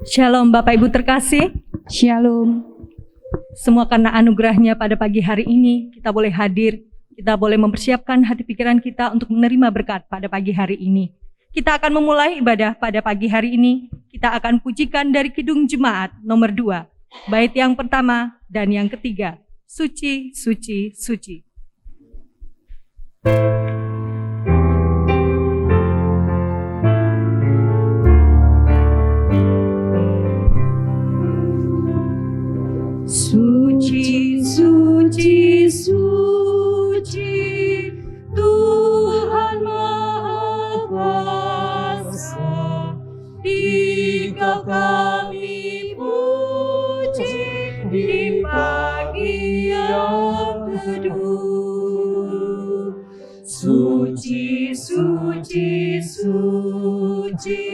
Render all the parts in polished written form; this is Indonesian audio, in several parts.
Shalom Bapak Ibu terkasih. Shalom. Semua karena anugerahnya pada pagi hari ini kita boleh hadir, kita boleh mempersiapkan hati pikiran kita untuk menerima berkat pada pagi hari ini. Kita akan memulai ibadah pada pagi hari ini. Kita akan pujikan dari Kidung Jemaat nomor 2, bait yang pertama dan yang ketiga. Suci, suci, suci. Suci, suci, suci, Tuhan Maha Kuasa, Dikau kami puji di pagi yang teduh. Suci, suci, suci,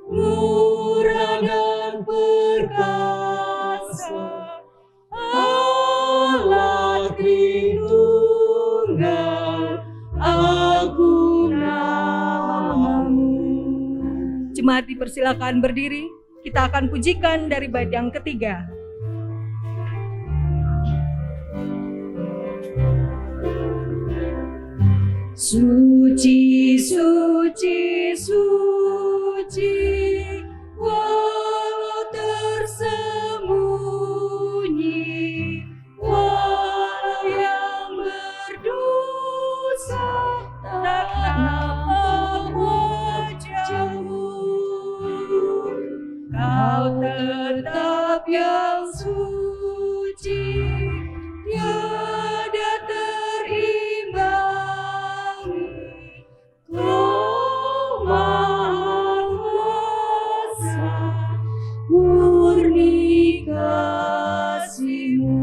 murah dan perkasa, Allah Tritunggal, agung nama-Mu. Jemaat dipersilakan berdiri. Kita akan pujikan dari bait yang ketiga. Suci, suci, suci, walau tersembunyi, walau yang berdosa tak nampak wajah-Mu, Kau tetap yang suci, tiada terimbangi. Kau Maha Kuasa, murni kasih-Mu.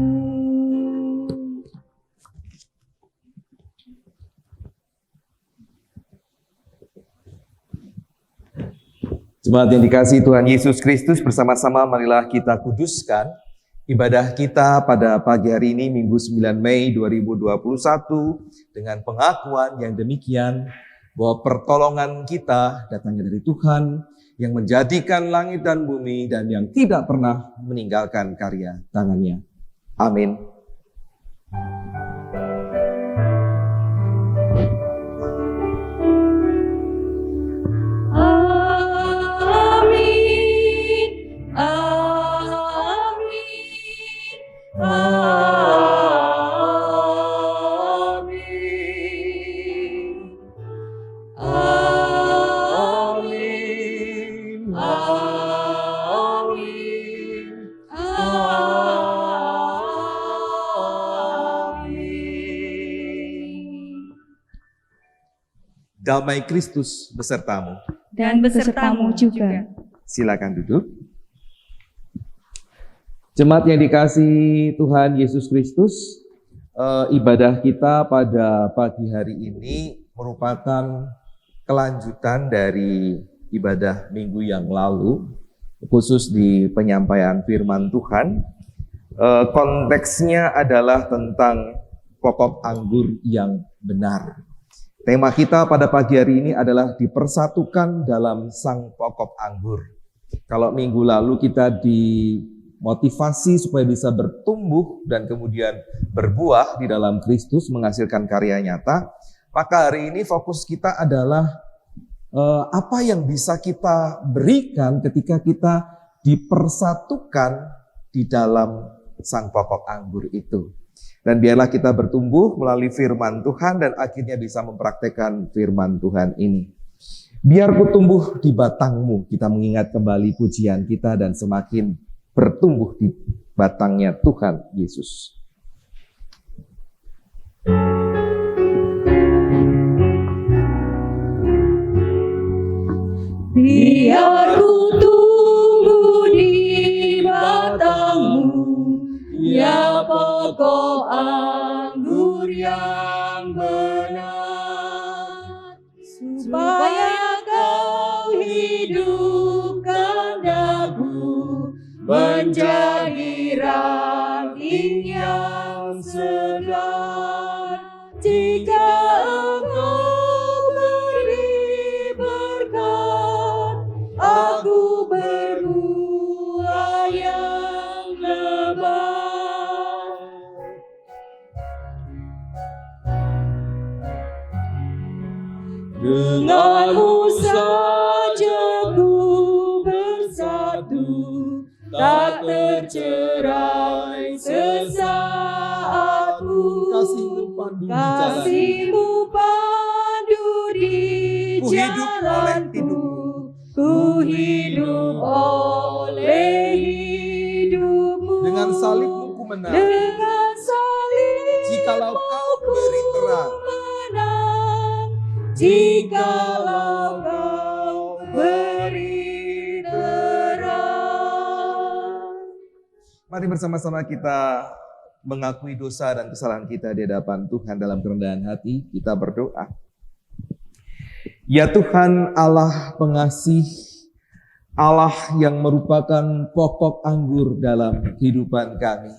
Jemaat yang dikasihi Tuhan Yesus Kristus, bersama-sama marilah kita kuduskan ibadah kita pada pagi hari ini, Minggu 9 Mei 2021, dengan pengakuan yang demikian bahwa pertolongan kita datangnya dari Tuhan yang menjadikan langit dan bumi dan yang tidak pernah meninggalkan karya tangannya. Amin. Damai Kristus besertamu. Dan besertamu juga. Silakan duduk. Jemaat yang dikasihi Tuhan Yesus Kristus, ibadah kita pada pagi hari ini merupakan kelanjutan dari ibadah minggu yang lalu, khusus di penyampaian firman Tuhan. Konteksnya adalah tentang pokok anggur yang benar. Tema kita pada pagi hari ini adalah dipersatukan dalam sang pokok anggur. Kalau minggu lalu kita dimotivasi supaya bisa bertumbuh dan kemudian berbuah di dalam Kristus, menghasilkan karya nyata, maka hari ini fokus kita adalah apa yang bisa kita berikan ketika kita dipersatukan di dalam sang pokok anggur itu. Dan biarlah kita bertumbuh melalui firman Tuhan dan akhirnya bisa mempraktekkan firman Tuhan ini. Biar ku tumbuh di batangmu, kita mengingat kembali pujian kita dan semakin bertumbuh di batangnya Tuhan Yesus. Biar ku tumbuh di batangmu, ya pokok anggur yang benar, supaya kau hidupkan daku menjadi ranting yang segar. Jika engkau beri berkat, Denganmu saja ku bersatu, tak tercerai sesaat pun. Kasih-Mu pandu di Ku hidup oleh jalanku, ku hidup oleh hidup-Mu. Dengan salib-Mu ku menang. Dengan salib Jikalau Kau beri terang, menang, jikalau Kau beri terang. mari bersama-sama kita mengakui dosa dan kesalahan kita di hadapan Tuhan dalam kerendahan hati. Kita berdoa. Ya Tuhan Allah pengasih, Allah yang merupakan pokok anggur dalam kehidupan kami.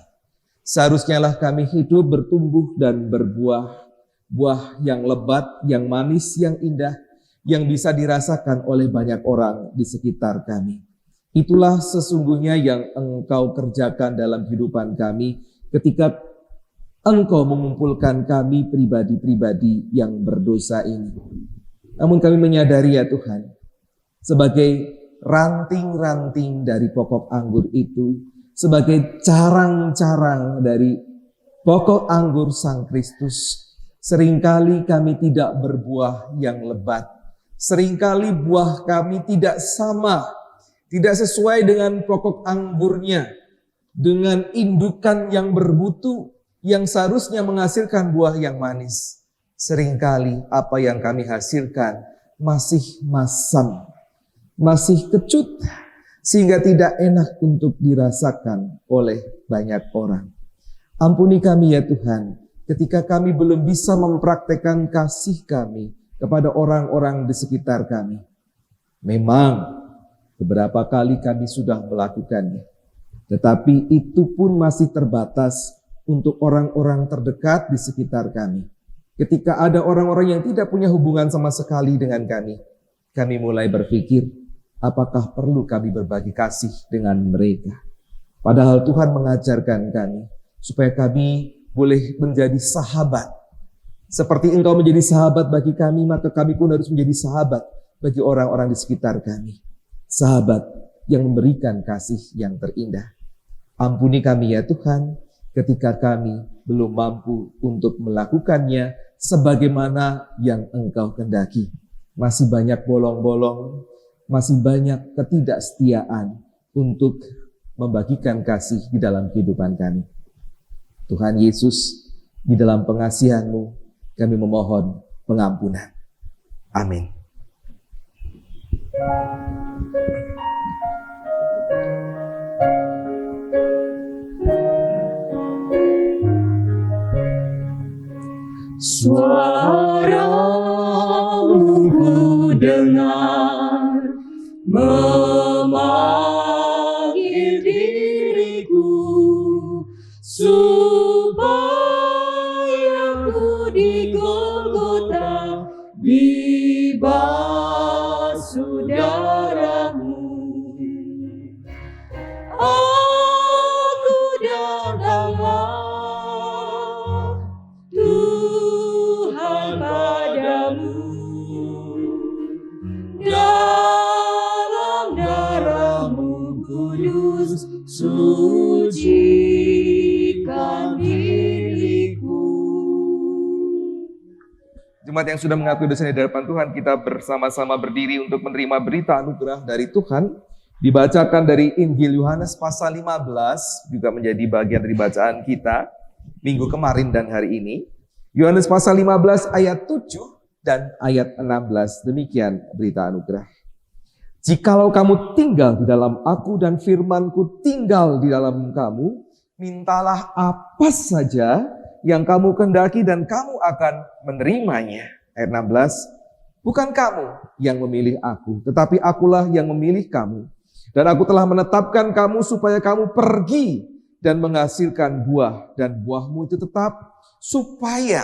Seharusnya lah kami hidup, bertumbuh dan berbuah. Buah yang lebat, yang manis, yang indah, yang bisa dirasakan oleh banyak orang di sekitar kami. Itulah sesungguhnya yang Engkau kerjakan dalam kehidupan kami ketika Engkau mengumpulkan kami pribadi-pribadi yang berdosa ini. Namun kami menyadari ya Tuhan, sebagai ranting-ranting dari pokok anggur itu, sebagai carang-carang dari pokok anggur Sang Kristus, seringkali kami tidak berbuah yang lebat. Seringkali buah kami tidak sama, tidak sesuai dengan pokok anggurnya, dengan indukan yang bermutu, yang seharusnya menghasilkan buah yang manis. Seringkali apa yang kami hasilkan masih masam, masih kecut, sehingga tidak enak untuk dirasakan oleh banyak orang. Ampuni kami ya Tuhan, ketika kami belum bisa mempraktekkan kasih kami kepada orang-orang di sekitar kami. Memang beberapa kali kami sudah melakukannya, tetapi itu pun masih terbatas untuk orang-orang terdekat di sekitar kami. Ketika ada orang-orang yang tidak punya hubungan sama sekali dengan kami mulai berpikir, apakah perlu kami berbagi kasih dengan mereka? Padahal Tuhan mengajarkan kami supaya kami boleh menjadi sahabat. Seperti Engkau menjadi sahabat bagi kami, maka kami pun harus menjadi sahabat bagi orang-orang di sekitar kami. Sahabat yang memberikan kasih yang terindah. Ampuni kami ya Tuhan, ketika kami belum mampu untuk melakukannya sebagaimana yang Engkau kehendaki. Masih banyak bolong-bolong, masih banyak ketidaksetiaan untuk membagikan kasih di dalam kehidupan kami. Tuhan Yesus, di dalam pengasihan-Mu, kami memohon pengampunan. Amin. Suara-Mu ku dengar, memanggil diriku, supaya ku di Golgota dibasuh darah-Mu. Aku datanglah Tuhan padamu, dalam darah-Mu kudus sucikan diriku. Jemaat yang sudah mengakui dosa di hadapan Tuhan, kita bersama-sama berdiri untuk menerima berita anugerah dari Tuhan. Dibacakan dari Injil Yohanes pasal 15, juga menjadi bagian dari bacaan kita minggu kemarin dan hari ini. Yohanes pasal 15 ayat 7 dan ayat 16, demikian berita anugerah. Jikalau kamu tinggal di dalam aku dan firman-Ku tinggal di dalam kamu, mintalah apa saja yang kamu kehendaki dan kamu akan menerimanya. Ayat 16, bukan kamu yang memilih aku, tetapi akulah yang memilih kamu. Dan aku telah menetapkan kamu supaya kamu pergi dan menghasilkan buah, dan buahmu itu tetap, supaya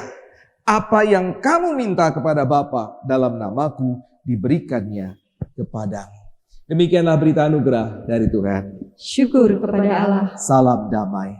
apa yang kamu minta kepada Bapa dalam namaku diberikannya kepadamu. Demikianlah berita anugerah dari Tuhan. Syukur kepada Allah. Salam damai.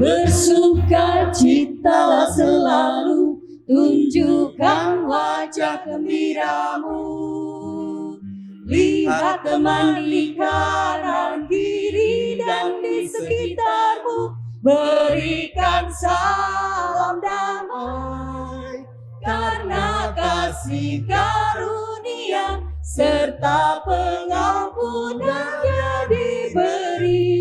bersukacitalah selalu, tunjukkan wajah gembiramu. Lihat teman di kanan kiri dan di sekitarmu, berikan salam damai, karena kasih karunia serta pengampunannya diberi.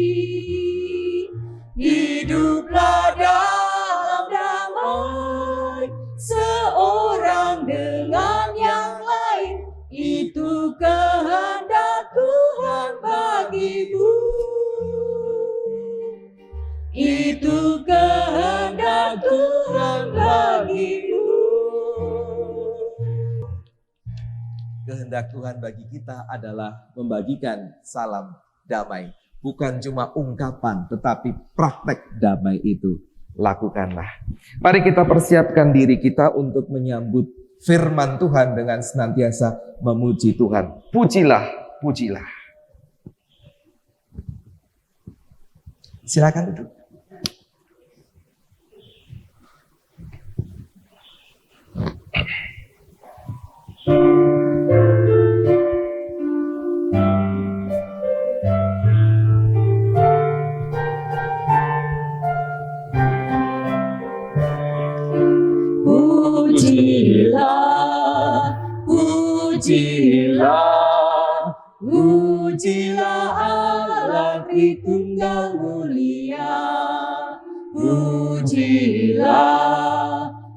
Hiduplah dalam damai, seorang dengan yang lain, itu kehendak Tuhan bagimu. Itu kehendak Tuhan bagimu. Kehendak Tuhan bagi kita adalah membagikan salam damai. Bukan cuma ungkapan, tetapi praktek damai itu lakukanlah. Mari kita persiapkan diri kita untuk menyambut firman Tuhan dengan senantiasa memuji Tuhan. Pujilah, pujilah. Silakan duduk. Pujilah, pujilah Allah Tritunggal mulia. Pujilah,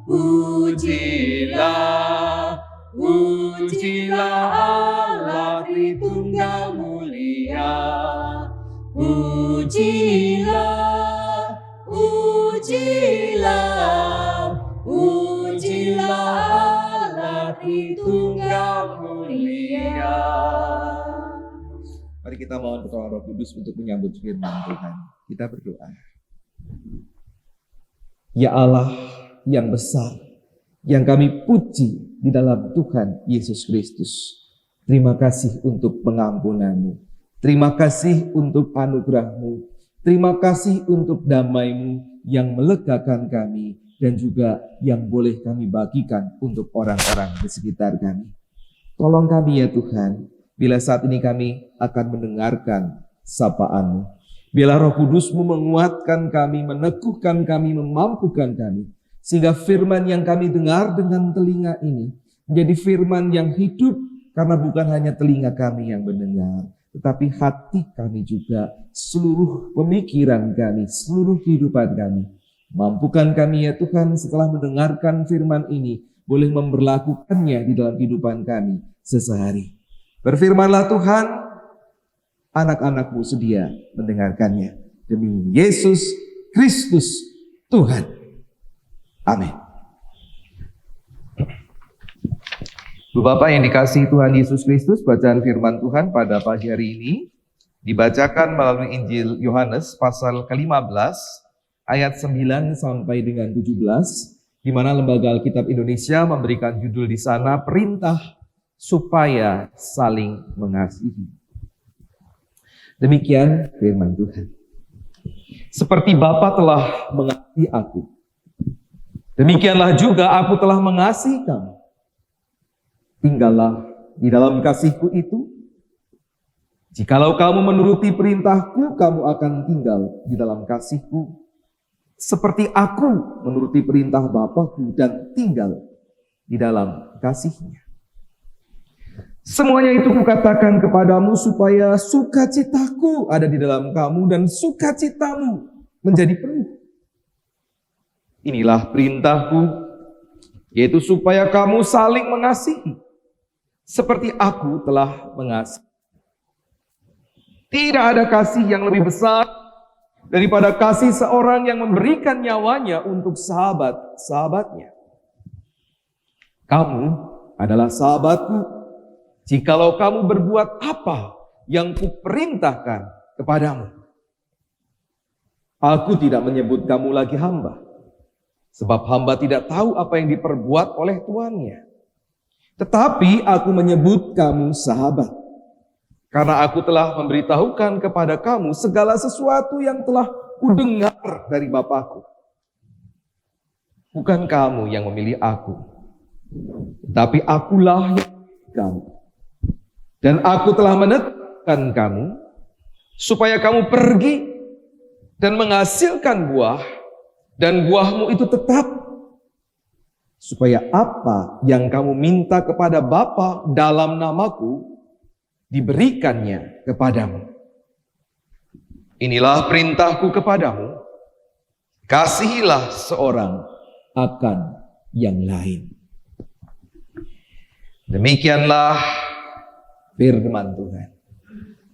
pujilah, pujilah Allah Tritunggal mulia. Pujilah, pujilah, pujilah Allah Tritunggal mulia. Mari kita mohon pertolongan Roh Kudus untuk menyambut firman Tuhan. Kita berdoa. Ya Allah yang besar, yang kami puji di dalam Tuhan Yesus Kristus. Terima kasih untuk pengampunan-Mu. Terima kasih untuk anugerah-Mu. Terima kasih untuk damai-Mu yang melegakan kami dan juga yang boleh kami bagikan untuk orang-orang di sekitar kami. Tolong kami ya Tuhan, bila saat ini kami akan mendengarkan sapaan-Mu. Biarlah Roh Kudus-Mu menguatkan kami, meneguhkan kami, memampukan kami. Sehingga firman yang kami dengar dengan telinga ini menjadi firman yang hidup, karena bukan hanya telinga kami yang mendengar, tetapi hati kami juga, seluruh pemikiran kami, seluruh kehidupan kami. Mampukan kami ya Tuhan setelah mendengarkan firman ini, boleh memberlakukannya di dalam kehidupan kami sesehari. Berfirmanlah Tuhan, anak-anak-Mu sedia mendengarkannya. Demi Yesus Kristus Tuhan. Amin. Bapak yang dikasihi Tuhan Yesus Kristus, bacaan firman Tuhan pada pagi hari ini dibacakan melalui Injil Yohanes pasal ke-15 ayat 9 sampai dengan 17, di mana Lembaga Alkitab Indonesia memberikan judul di sana perintah supaya saling mengasihi. Demikian firman Tuhan. Seperti Bapa telah mengasihi aku, demikianlah juga aku telah mengasihi kamu. Tinggallah di dalam kasihku itu. Jikalau kamu menuruti perintahku, kamu akan tinggal di dalam kasihku. Seperti aku menuruti perintah Bapa-Ku dan tinggal di dalam kasihnya. Semuanya itu kukatakan kepadamu supaya sukacitaku ada di dalam kamu dan sukacitamu menjadi penuh. Inilah perintahku, yaitu supaya kamu saling mengasihi. Seperti aku telah mengasihi. Tidak ada kasih yang lebih besar daripada kasih seorang yang memberikan nyawanya untuk sahabat-sahabatnya. Kamu adalah sahabatku, jikalau kamu berbuat apa yang kuperintahkan kepadamu. Aku tidak menyebut kamu lagi hamba, sebab hamba tidak tahu apa yang diperbuat oleh tuannya. Tetapi aku menyebut kamu sahabat, karena aku telah memberitahukan kepada kamu segala sesuatu yang telah kudengar dari Bapakku. Bukan kamu yang memilih aku, tapi akulah yang memilih kamu. Dan aku telah menetapkan kamu, supaya kamu pergi dan menghasilkan buah, dan buahmu itu tetap. Supaya apa yang kamu minta kepada Bapa dalam namaku, diberikannya kepadamu. Inilah perintahku kepadamu, kasihilah seorang akan yang lain. Demikianlah firman Tuhan.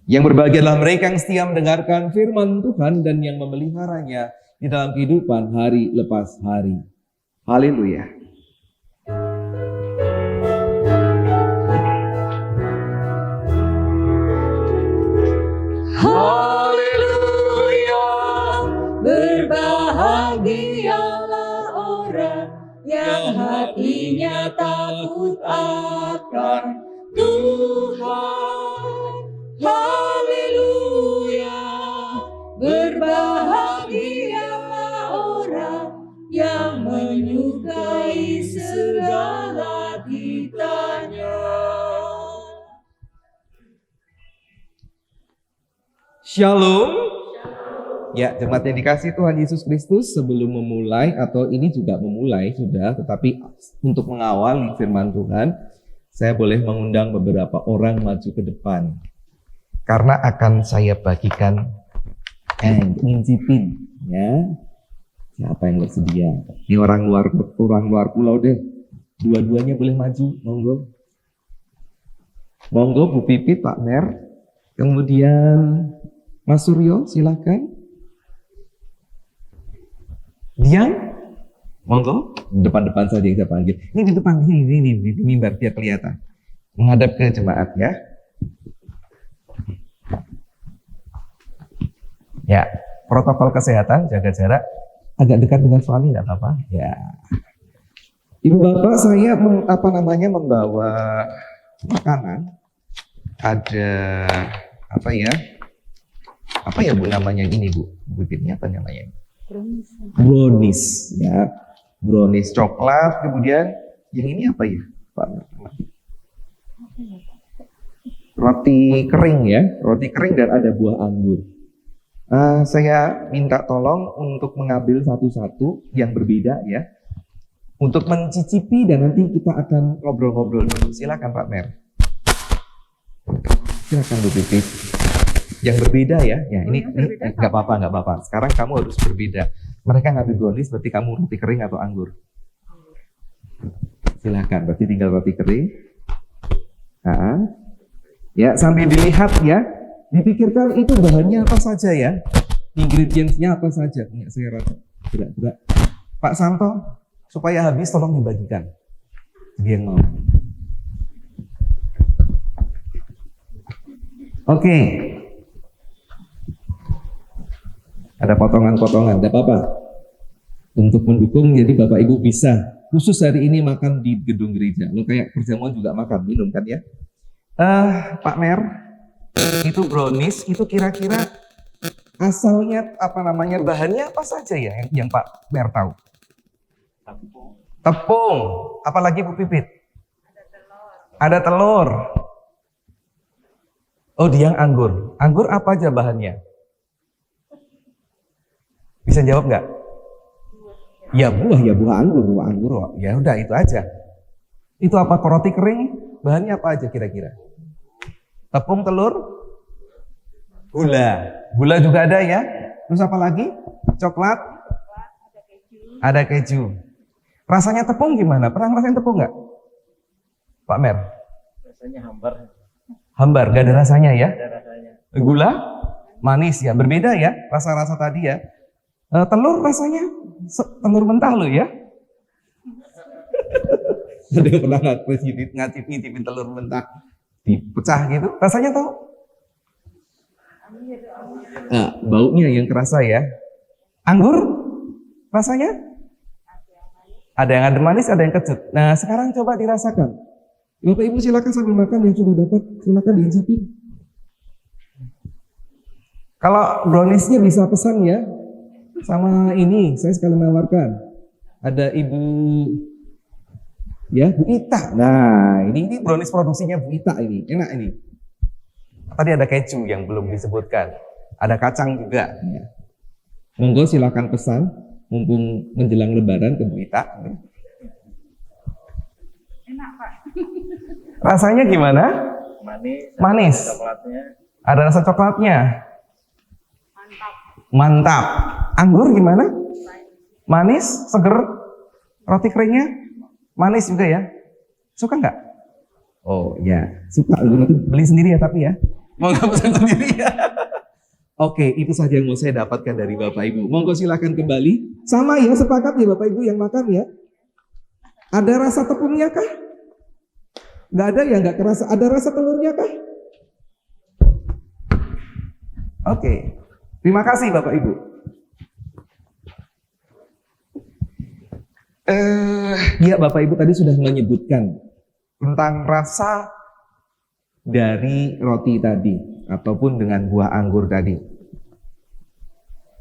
Yang berbahagialah mereka yang setia mendengarkan firman Tuhan dan yang memeliharanya di dalam kehidupan hari lepas hari. Haleluya. Haleluya, berbahagialah orang yang hatinya takut akan Tuhan. Haleluya, berbahagialah orang yang menyukai segala titanya. Shalom. Ya, jemaat yang dikasihi Tuhan Yesus Kristus, sebelum memulai atau ini juga memulai sudah, tetapi untuk mengawali firman Tuhan, saya boleh mengundang beberapa orang maju ke depan. Karena akan saya bagikan ngincipin ya. Siapa yang bersedia? Ini orang luar pulau deh. Dua-duanya boleh maju, monggo. Monggo Bu Pipit, Pak Mer. Kemudian Mas Suryo, silakan. Dian, monggo. Depan-depan saja kita panggil. Ini di depan, ini di mimbar biar kelihatan. Menghadap ke jemaat ya. Ya, protokol kesehatan, jaga jarak. Agak dekat dengan suami, tidak apa-apa. Ya. Ibu bapak, saya membawa makanan. Ada apa ya? Apa ya Bu namanya ini Bu? Bibitnya apa namanya? Brownies ya. Brownies coklat, kemudian yang ini apa ya, Pak? Roti kering ya, roti kering dan ada buah anggur. Saya minta tolong untuk mengambil satu-satu yang berbeda ya, untuk mencicipi dan nanti kita akan ngobrol-ngobrol dulu. Silakan Pak Mer. Silakan Bu Pipit. Yang berbeda ya, ini nggak apa-apa. Sekarang kamu harus berbeda. Mereka ngambil brownies, berarti kamu roti kering atau anggur. Silakan, berarti tinggal roti kering. Ya, sambil dilihat ya, dipikirkan itu bahannya apa saja ya, ingredientsnya apa saja. Saya rasa berat. Pak Santo, supaya habis tolong dibagikan. Dia mau. Oke. Ada potongan-potongan, tidak apa-apa. Untuk mendukung, jadi Bapak Ibu bisa khusus hari ini makan di gedung gereja. Lo kayak perjamuan juga makan, minum kan ya? Pak Mer, itu brownies, itu kira-kira asalnya apa namanya, bahannya apa saja ya yang Pak Mer tahu? Tepung. Apalagi Bu Pipit? Ada telur. Oh, dia anggur. Anggur apa aja bahannya? Bisa jawab nggak? Ya buah anggur. Ya udah itu aja. Itu apa, roti kering? Bahannya apa aja kira-kira? Tepung, telur, gula juga ada ya. Terus apa lagi? Coklat, ada keju. Rasanya tepung gimana? Pernah ngerasain tepung nggak, Pak Mer? Rasanya Hambar, nggak ada rasanya ya? ada rasanya. Gula, manis ya, berbeda ya rasa-rasa tadi ya. Telur rasanya telur mentah loh ya. Ada yang pernah ngintipin telur mentah dipecah gitu, rasanya tahu? Nah, baunya yang kerasa ya. Anggur rasanya? Ada yang ada manis, ada yang kecut. Nah, sekarang coba dirasakan. Bapak Ibu silakan sambil makan yang sudah dapat, silakan diicipin. Kalau browniesnya bisa pesan ya, Sama ini, saya sekali menawarkan. Ada Ibu ya, Bu Ita. Nah, ini brownies produksinya Bu Ita ini. Enak ini. Tadi ada keju yang belum disebutkan. Ada kacang juga. Ya. Monggo silakan pesan mumpung menjelang lebaran ke Bu Ita. Enak, Pak. Rasanya gimana? Manis. Coklatnya. Ada rasa coklatnya. Mantap. Mantap. Anggur gimana? Manis, seger. Roti keringnya manis juga ya. Suka nggak? Oh ya, suka. Nanti beli sendiri ya tapi ya. Mau nggak pesan sendiri ya? Oke, itu saja yang mau saya dapatkan dari Bapak Ibu. Monggo silakan kembali. Sama ya, sepakat ya Bapak Ibu yang makan ya. Ada rasa tepungnya kah? Nggak ada ya, nggak kerasa. Ada rasa telurnya kah? Oke, terima kasih Bapak Ibu. Ya Bapak Ibu tadi sudah menyebutkan tentang rasa dari roti tadi ataupun dengan buah anggur tadi.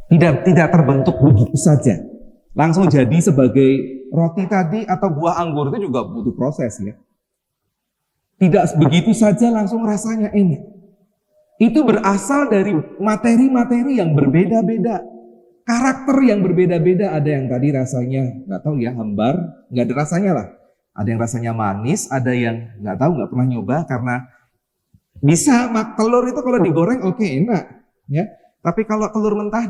Tidak terbentuk begitu saja. Langsung jadi sebagai roti tadi atau buah anggur itu juga butuh proses ya. Tidak begitu saja langsung rasanya enak. Itu berasal dari materi-materi yang berbeda-beda. Karakter yang berbeda-beda, ada yang tadi rasanya nggak tahu ya, hambar, nggak ada rasanya lah. Ada yang rasanya manis, ada yang nggak tahu, nggak pernah nyoba karena bisa telur itu kalau digoreng oke, enak ya. Tapi kalau telur mentah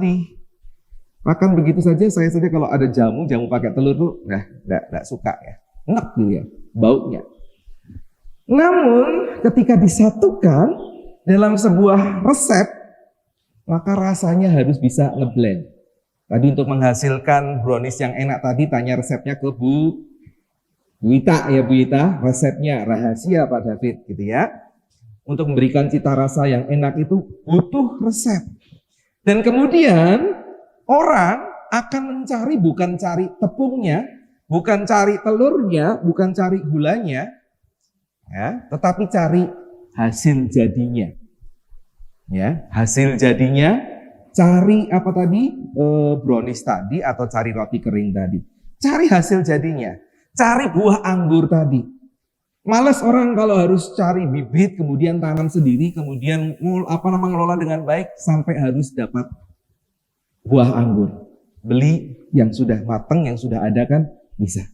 makan begitu saja, saya saja kalau ada jamu pakai telur tuh nggak suka ya, enak gitu ya baunya. Namun ketika disatukan dalam sebuah resep, maka rasanya harus bisa ngeblend. Tadi untuk menghasilkan brownies yang enak tadi tanya resepnya ke Bu Wita ya, Bu Wita, resepnya rahasia Pak David gitu ya. Untuk memberikan cita rasa yang enak itu butuh resep. Dan kemudian orang akan mencari, bukan cari tepungnya, bukan cari telurnya, bukan cari gulanya, ya, tetapi cari hasil jadinya. Ya, hasil jadinya cari apa tadi? Brownies tadi atau cari roti kering tadi. Cari hasil jadinya. Cari buah anggur tadi. Males orang kalau harus cari bibit, kemudian tanam sendiri, kemudian ngelola dengan baik sampai harus dapat buah anggur. Beli yang sudah matang, yang sudah ada kan bisa.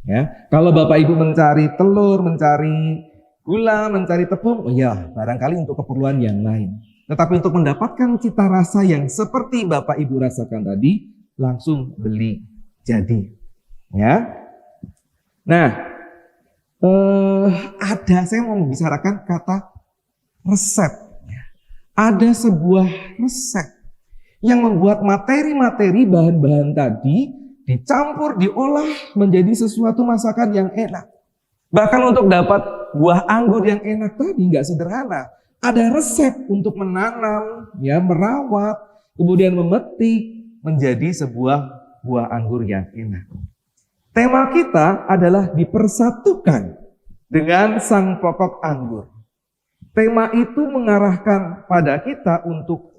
Ya, kalau Bapak Ibu mencari telur, mencari gula, mencari tepung, oh ya barangkali untuk keperluan yang lain. Tetapi untuk mendapatkan cita rasa yang seperti Bapak Ibu rasakan tadi, langsung beli jadi. Ya. Nah, saya mau membicarakan kata resep. Ada sebuah resep yang membuat materi-materi bahan-bahan tadi dicampur, diolah menjadi sesuatu masakan yang enak. Bahkan untuk dapat buah anggur yang enak tadi nggak sederhana. Ada resep untuk menanam, ya, merawat, kemudian memetik menjadi sebuah buah anggur yang enak. Tema kita adalah dipersatukan dengan sang pokok anggur. Tema itu mengarahkan pada kita untuk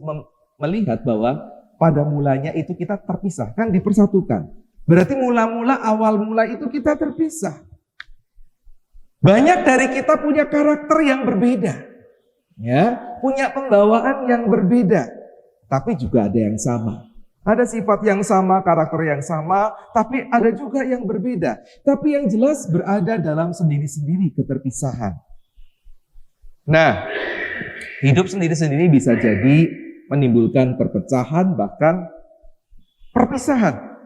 melihat bahwa pada mulanya itu kita terpisah, kan dipersatukan. Berarti mula-mula awal mula itu kita terpisah. Banyak dari kita punya karakter yang berbeda. Ya, punya pembawaan yang berbeda, tapi juga ada yang sama. Ada sifat yang sama, karakter yang sama, tapi ada juga yang berbeda. Tapi yang jelas berada dalam sendiri-sendiri keterpisahan. Nah, hidup sendiri-sendiri bisa jadi menimbulkan perpecahan, bahkan perpisahan.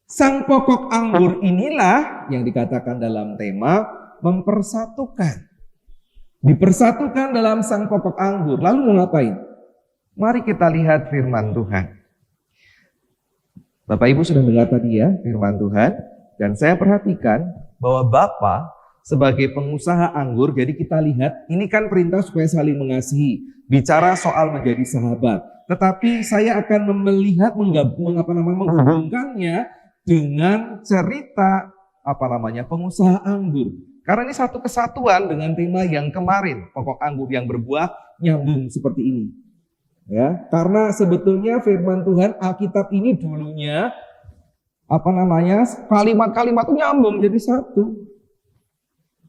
Sang pokok anggur inilah yang dikatakan dalam tema mempersatukan. Dipersatukan dalam sang pokok anggur. Lalu mau ngapain? Mari kita lihat firman Tuhan. Bapak Ibu sudah dengar tadi ya firman Tuhan. Dan saya perhatikan bahwa Bapak sebagai pengusaha anggur, jadi kita lihat ini kan perintah supaya saling mengasihi. Bicara soal menjadi sahabat. Tetapi saya akan melihat menghubungkannya dengan cerita pengusaha anggur. Karena ini satu kesatuan dengan tema yang kemarin, pokok anggur yang berbuah nyambung seperti ini. Ya, karena sebetulnya firman Tuhan Alkitab ini dulunya kalimat-kalimat itu nyambung jadi satu.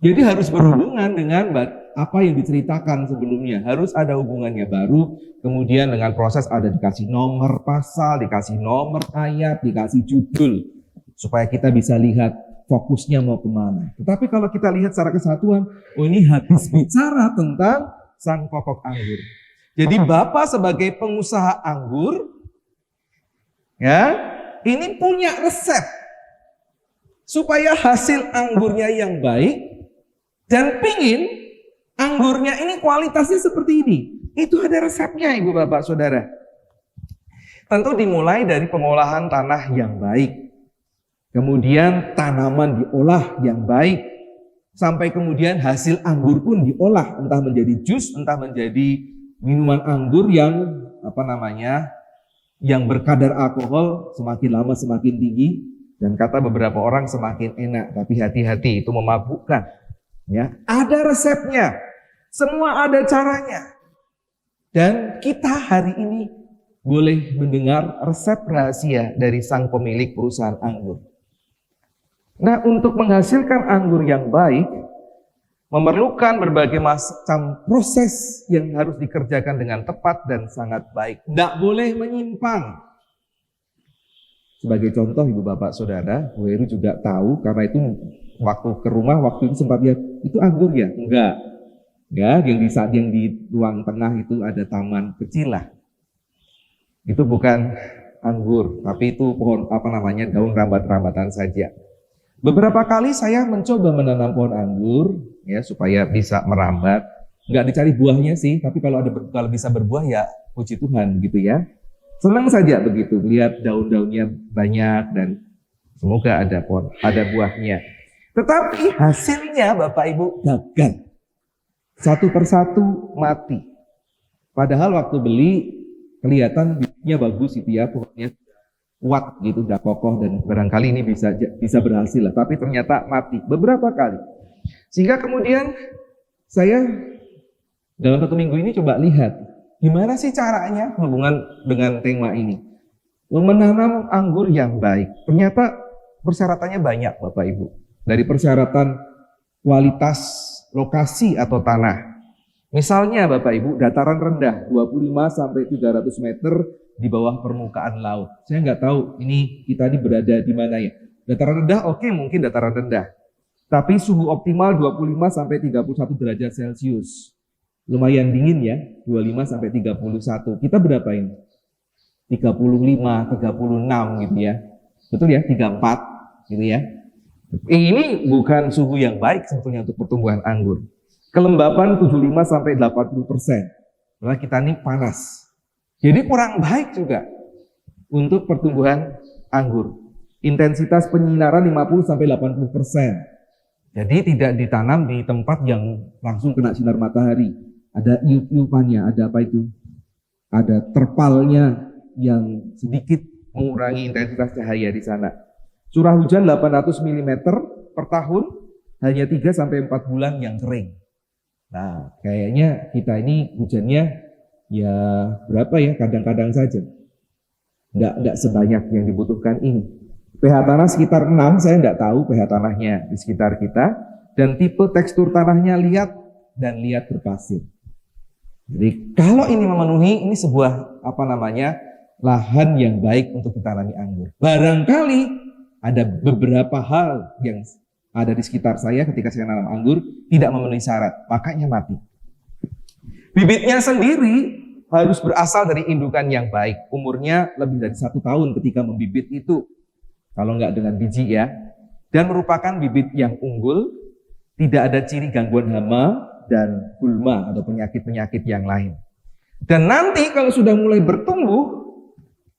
Jadi harus berhubungan dengan apa yang diceritakan sebelumnya. Harus ada hubungannya baru. Kemudian dengan proses ada dikasih nomor pasal, dikasih nomor ayat, dikasih judul. Supaya kita bisa lihat fokusnya mau kemana. Tetapi kalau kita lihat secara kesatuan, ini hadis bicara tentang sang pokok anggur. Jadi Bapak sebagai pengusaha anggur, ya, ini punya resep supaya hasil anggurnya yang baik dan pingin anggurnya ini kualitasnya seperti ini. Itu ada resepnya, Ibu Bapak Saudara. Tentu dimulai dari pengolahan tanah yang baik. Kemudian tanaman diolah yang baik. Sampai kemudian hasil anggur pun diolah, entah menjadi jus, entah menjadi minuman anggur yang yang berkadar alkohol semakin lama semakin tinggi, dan kata beberapa orang semakin enak, tapi hati-hati itu memabukkan. Ya, ada resepnya, semua ada caranya. Dan kita hari ini boleh mendengar resep rahasia dari sang pemilik perusahaan anggur. Nah, untuk menghasilkan anggur yang baik memerlukan berbagai macam proses yang harus dikerjakan dengan tepat dan sangat baik. Tidak boleh menyimpang. Sebagai contoh, Ibu Bapak Saudara, Bu Heru juga tahu, karena itu waktu ke rumah, waktu itu sempat lihat, itu anggur ya? Enggak. Ya, yang di ruang tengah itu ada taman kecil lah. Itu bukan anggur, tapi itu pohon daun rambat-rambatan saja. Beberapa kali saya mencoba menanam pohon anggur, ya, supaya bisa merambat. Nggak dicari buahnya sih, tapi kalau bisa berbuah ya puji Tuhan gitu ya. Senang saja begitu, lihat daun-daunnya banyak dan semoga ada buahnya. Tetapi hasilnya Bapak Ibu gagal. Satu persatu mati. Padahal waktu beli kelihatan bibitnya bagus itu ya, pohonnya kuat gitu, udah kokoh dan barangkali ini bisa berhasil lah. Tapi ternyata mati beberapa kali. Sehingga kemudian saya dalam 1 minggu ini coba lihat gimana sih caranya hubungan dengan tema ini. Menanam anggur yang baik. Ternyata persyaratannya banyak Bapak Ibu. Dari persyaratan kualitas lokasi atau tanah. Misalnya Bapak Ibu, dataran rendah 25 sampai 300 meter di bawah permukaan laut. Saya nggak tahu ini kita ini berada di mana ya. Dataran rendah oke, mungkin dataran rendah. Tapi suhu optimal 25 sampai 31 derajat Celcius. Lumayan dingin ya, 25 sampai 31. Kita berapa ini? 35, 36 gitu ya. Betul ya, 34 gitu ya. Ini bukan suhu yang baik sebetulnya untuk pertumbuhan anggur. Kelembapan 75 sampai 80%. Karena kita ini panas. Jadi kurang baik juga untuk pertumbuhan anggur. Intensitas penyinaran 50 sampai 80%. Jadi tidak ditanam di tempat yang langsung kena sinar matahari. Ada iup-iupannya, ada apa itu? Ada terpalnya yang sedikit mengurangi intensitas cahaya di sana. Curah hujan 800 mm per tahun, hanya 3 sampai 4 bulan yang kering. Nah, kayaknya kita ini hujannya ya berapa ya, kadang-kadang saja. Nggak sebanyak yang dibutuhkan ini. pH tanah sekitar 6, saya nggak tahu pH tanahnya di sekitar kita. Dan tipe tekstur tanahnya liat berpasir. Jadi kalau ini memenuhi, ini sebuah lahan yang baik untuk ditanami anggur. Barangkali ada beberapa hal yang ada di sekitar saya ketika saya nanam anggur tidak memenuhi syarat, makanya mati. Bibitnya sendiri harus berasal dari indukan yang baik. Umurnya lebih dari 1 tahun ketika membibit itu. Kalau nggak dengan biji ya. Dan merupakan bibit yang unggul. Tidak ada ciri gangguan hama dan gulma atau penyakit-penyakit yang lain. Dan nanti kalau sudah mulai bertumbuh,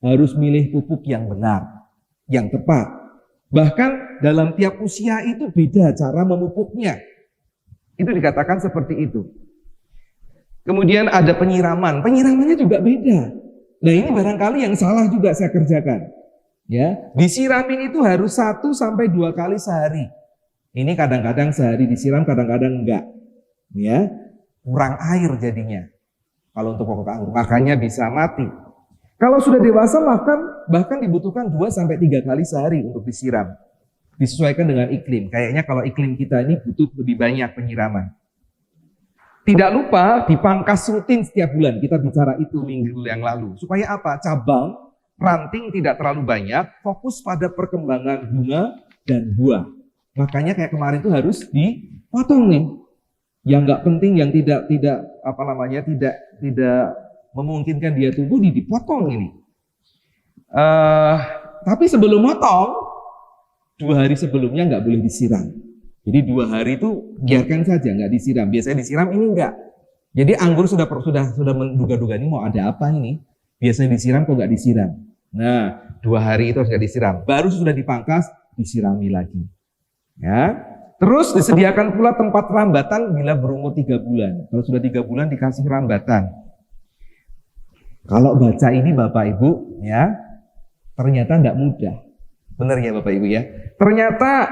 harus milih pupuk yang benar, yang tepat. Bahkan dalam tiap usia itu beda cara memupuknya. Itu dikatakan seperti itu. Kemudian ada penyiraman. Penyiramannya juga beda. Nah ini barangkali yang salah juga saya kerjakan. Ya, disiramin itu harus 1 sampai 2 kali sehari. Ini kadang-kadang sehari disiram, kadang-kadang enggak. Ya, kurang air jadinya. Kalau untuk pokok anggur, makanya bisa mati. Kalau sudah dewasa makan bahkan dibutuhkan 2-3 kali sehari untuk disiram. Disesuaikan dengan iklim. Kayaknya kalau iklim kita ini butuh lebih banyak penyiraman. Tidak lupa dipangkas rutin setiap bulan. Kita bicara itu minggu yang lalu. Supaya apa? Cabang, ranting tidak terlalu banyak, fokus pada perkembangan bunga dan buah. Makanya kayak kemarin itu harus dipotong nih. Yang nggak penting, yang tidak memungkinkan dia tumbuh dipotong ini. Tapi sebelum potong, 2 hari sebelumnya nggak boleh disiram. Jadi 2 hari itu biarkan saja, nggak disiram. Biasanya disiram, ini enggak. Jadi anggur sudah menduga-duga ini mau ada apa ini. Biasanya disiram kok nggak disiram. Nah, 2 hari itu harus nggak disiram. Baru sudah dipangkas, disirami lagi. Ya. Terus disediakan pula tempat rambatan bila berumur 3 bulan. Kalau sudah 3 bulan dikasih rambatan. Kalau baca ini Bapak Ibu, ya, ternyata tidak mudah. Benar ya Bapak Ibu ya. Ternyata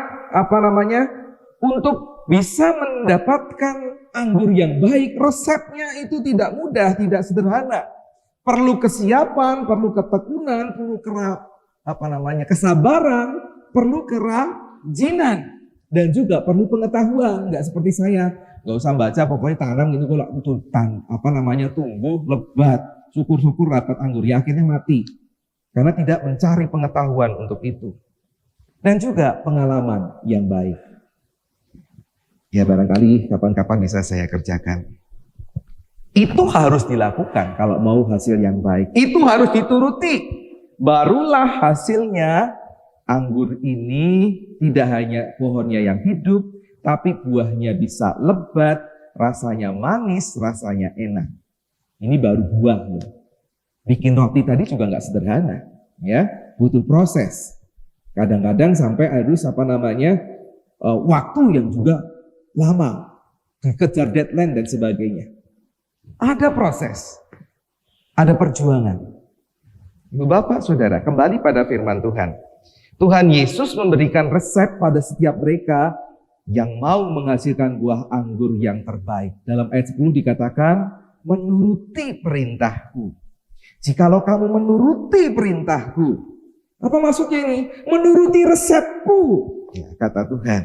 untuk bisa mendapatkan anggur yang baik, resepnya itu tidak mudah, tidak sederhana. Perlu kesiapan, perlu ketekunan, perlu kesabaran, perlu kerajinan. Dan juga perlu pengetahuan, nggak seperti saya, nggak usah baca, pokoknya tanam gitu, tumbuh lebat, syukur-syukur dapat anggur, ya akhirnya mati, karena tidak mencari pengetahuan untuk itu, dan juga pengalaman yang baik. Ya barangkali kapan-kapan bisa saya kerjakan. Itu harus dilakukan kalau mau hasil yang baik. Itu harus dituruti, barulah hasilnya. Anggur ini tidak hanya pohonnya yang hidup, tapi buahnya bisa lebat, rasanya manis, rasanya enak. Ini baru buah loh. Bikin roti tadi juga nggak sederhana, ya, butuh proses. Kadang-kadang sampai harus waktu yang juga lama, dikejar deadline dan sebagainya. Ada proses, ada perjuangan. Ibu bapak saudara, kembali pada firman Tuhan. Tuhan Yesus memberikan resep pada setiap mereka yang mau menghasilkan buah anggur yang terbaik. Dalam ayat 10 dikatakan, menuruti perintahku. Jikalau kamu menuruti perintahku. Apa maksudnya ini? Menuruti resepku, ya, kata Tuhan.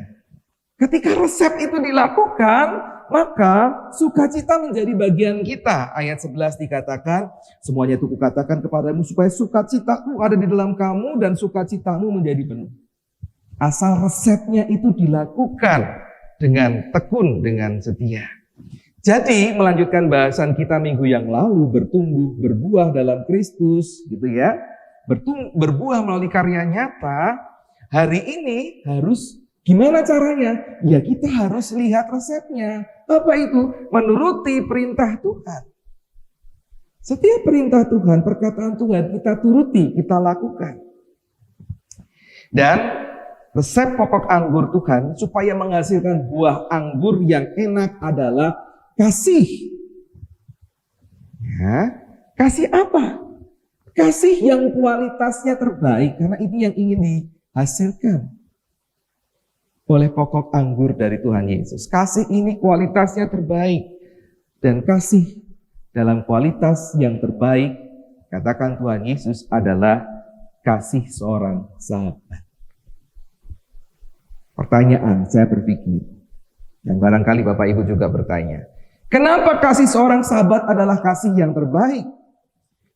Ketika resep itu dilakukan, maka sukacita menjadi bagian kita. Ayat 11 dikatakan, semuanya itu kukatakan kepadamu supaya sukacitaku ada di dalam kamu dan sukacitamu menjadi penuh. Asal resepnya itu dilakukan dengan tekun, dengan setia. Jadi melanjutkan bahasan kita minggu yang lalu, bertumbuh, berbuah dalam Kristus, gitu ya. Berbuah melalui karya nyata. Hari ini harus gimana caranya? Ya kita harus lihat resepnya. Apa itu? Menuruti perintah Tuhan. Setiap perintah Tuhan, perkataan Tuhan kita turuti, kita lakukan. Dan resep pokok anggur Tuhan supaya menghasilkan buah anggur yang enak adalah kasih. Ya, kasih apa? Kasih yang kualitasnya terbaik, karena ini yang ingin dihasilkan oleh pokok anggur dari Tuhan Yesus. Kasih ini kualitasnya terbaik. Dan kasih dalam kualitas yang terbaik, katakan Tuhan Yesus, adalah kasih seorang sahabat. Pertanyaan, saya berpikir, yang barangkali Bapak Ibu juga bertanya, kenapa kasih seorang sahabat adalah kasih yang terbaik?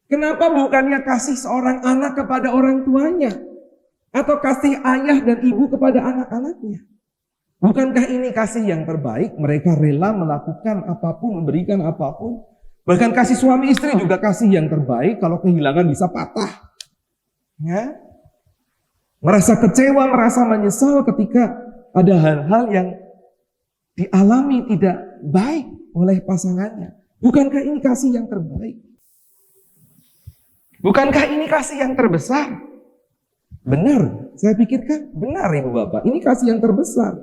Kenapa bukannya kasih seorang anak kepada orang tuanya? Atau kasih ayah dan ibu kepada anak-anaknya? Bukankah ini kasih yang terbaik? Mereka rela melakukan apapun, memberikan apapun. Bahkan kasih suami istri juga kasih yang terbaik. Kalau kehilangan bisa patah, ya? Merasa kecewa, merasa menyesal ketika ada hal-hal yang dialami tidak baik oleh pasangannya. Bukankah ini kasih yang terbaik? Bukankah ini kasih yang terbesar? Benar, saya pikirkan benar Ibu Bapak, ini kasih yang terbesar.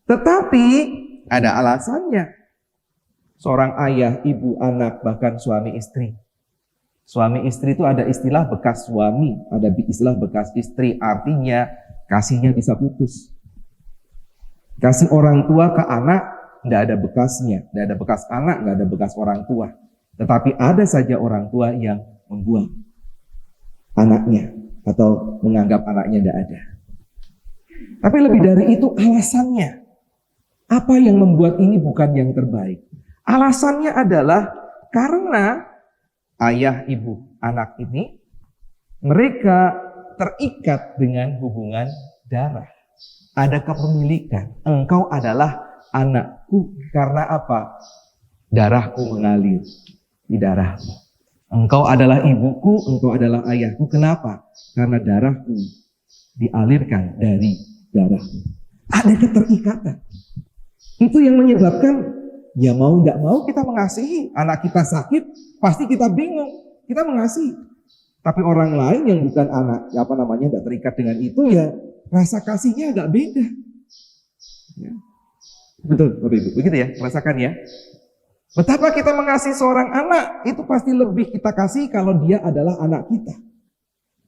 Tetapi ada alasannya. Seorang ayah, ibu, anak, bahkan suami istri. Suami istri itu ada istilah bekas suami, ada istilah bekas istri, artinya kasihnya bisa putus. Kasih orang tua ke anak, tidak ada bekasnya, tidak ada bekas anak, tidak ada bekas orang tua. Tetapi ada saja orang tua yang membuang anaknya atau menganggap anaknya tidak ada. Tapi lebih dari itu alasannya. Apa yang membuat ini bukan yang terbaik? Alasannya adalah karena ayah ibu anak ini mereka terikat dengan hubungan darah. Ada kepemilikan. Engkau adalah anakku karena apa? Darahku mengalir di darahmu. Engkau adalah ibuku, engkau adalah ayahku. Kenapa? Karena darahku dialirkan dari darahmu. Ada keterikatan. Itu yang menyebabkan ya mau tidak mau kita mengasihi. Anak kita sakit, pasti kita bingung. Kita mengasihi. Tapi orang lain yang bukan anak, tidak terikat dengan itu, ya rasa kasihnya agak beda. Ya. Betul, Bapak Ibu. Begitu ya, rasakan ya. Betapa kita mengasihi seorang anak, itu pasti lebih kita kasih kalau dia adalah anak kita.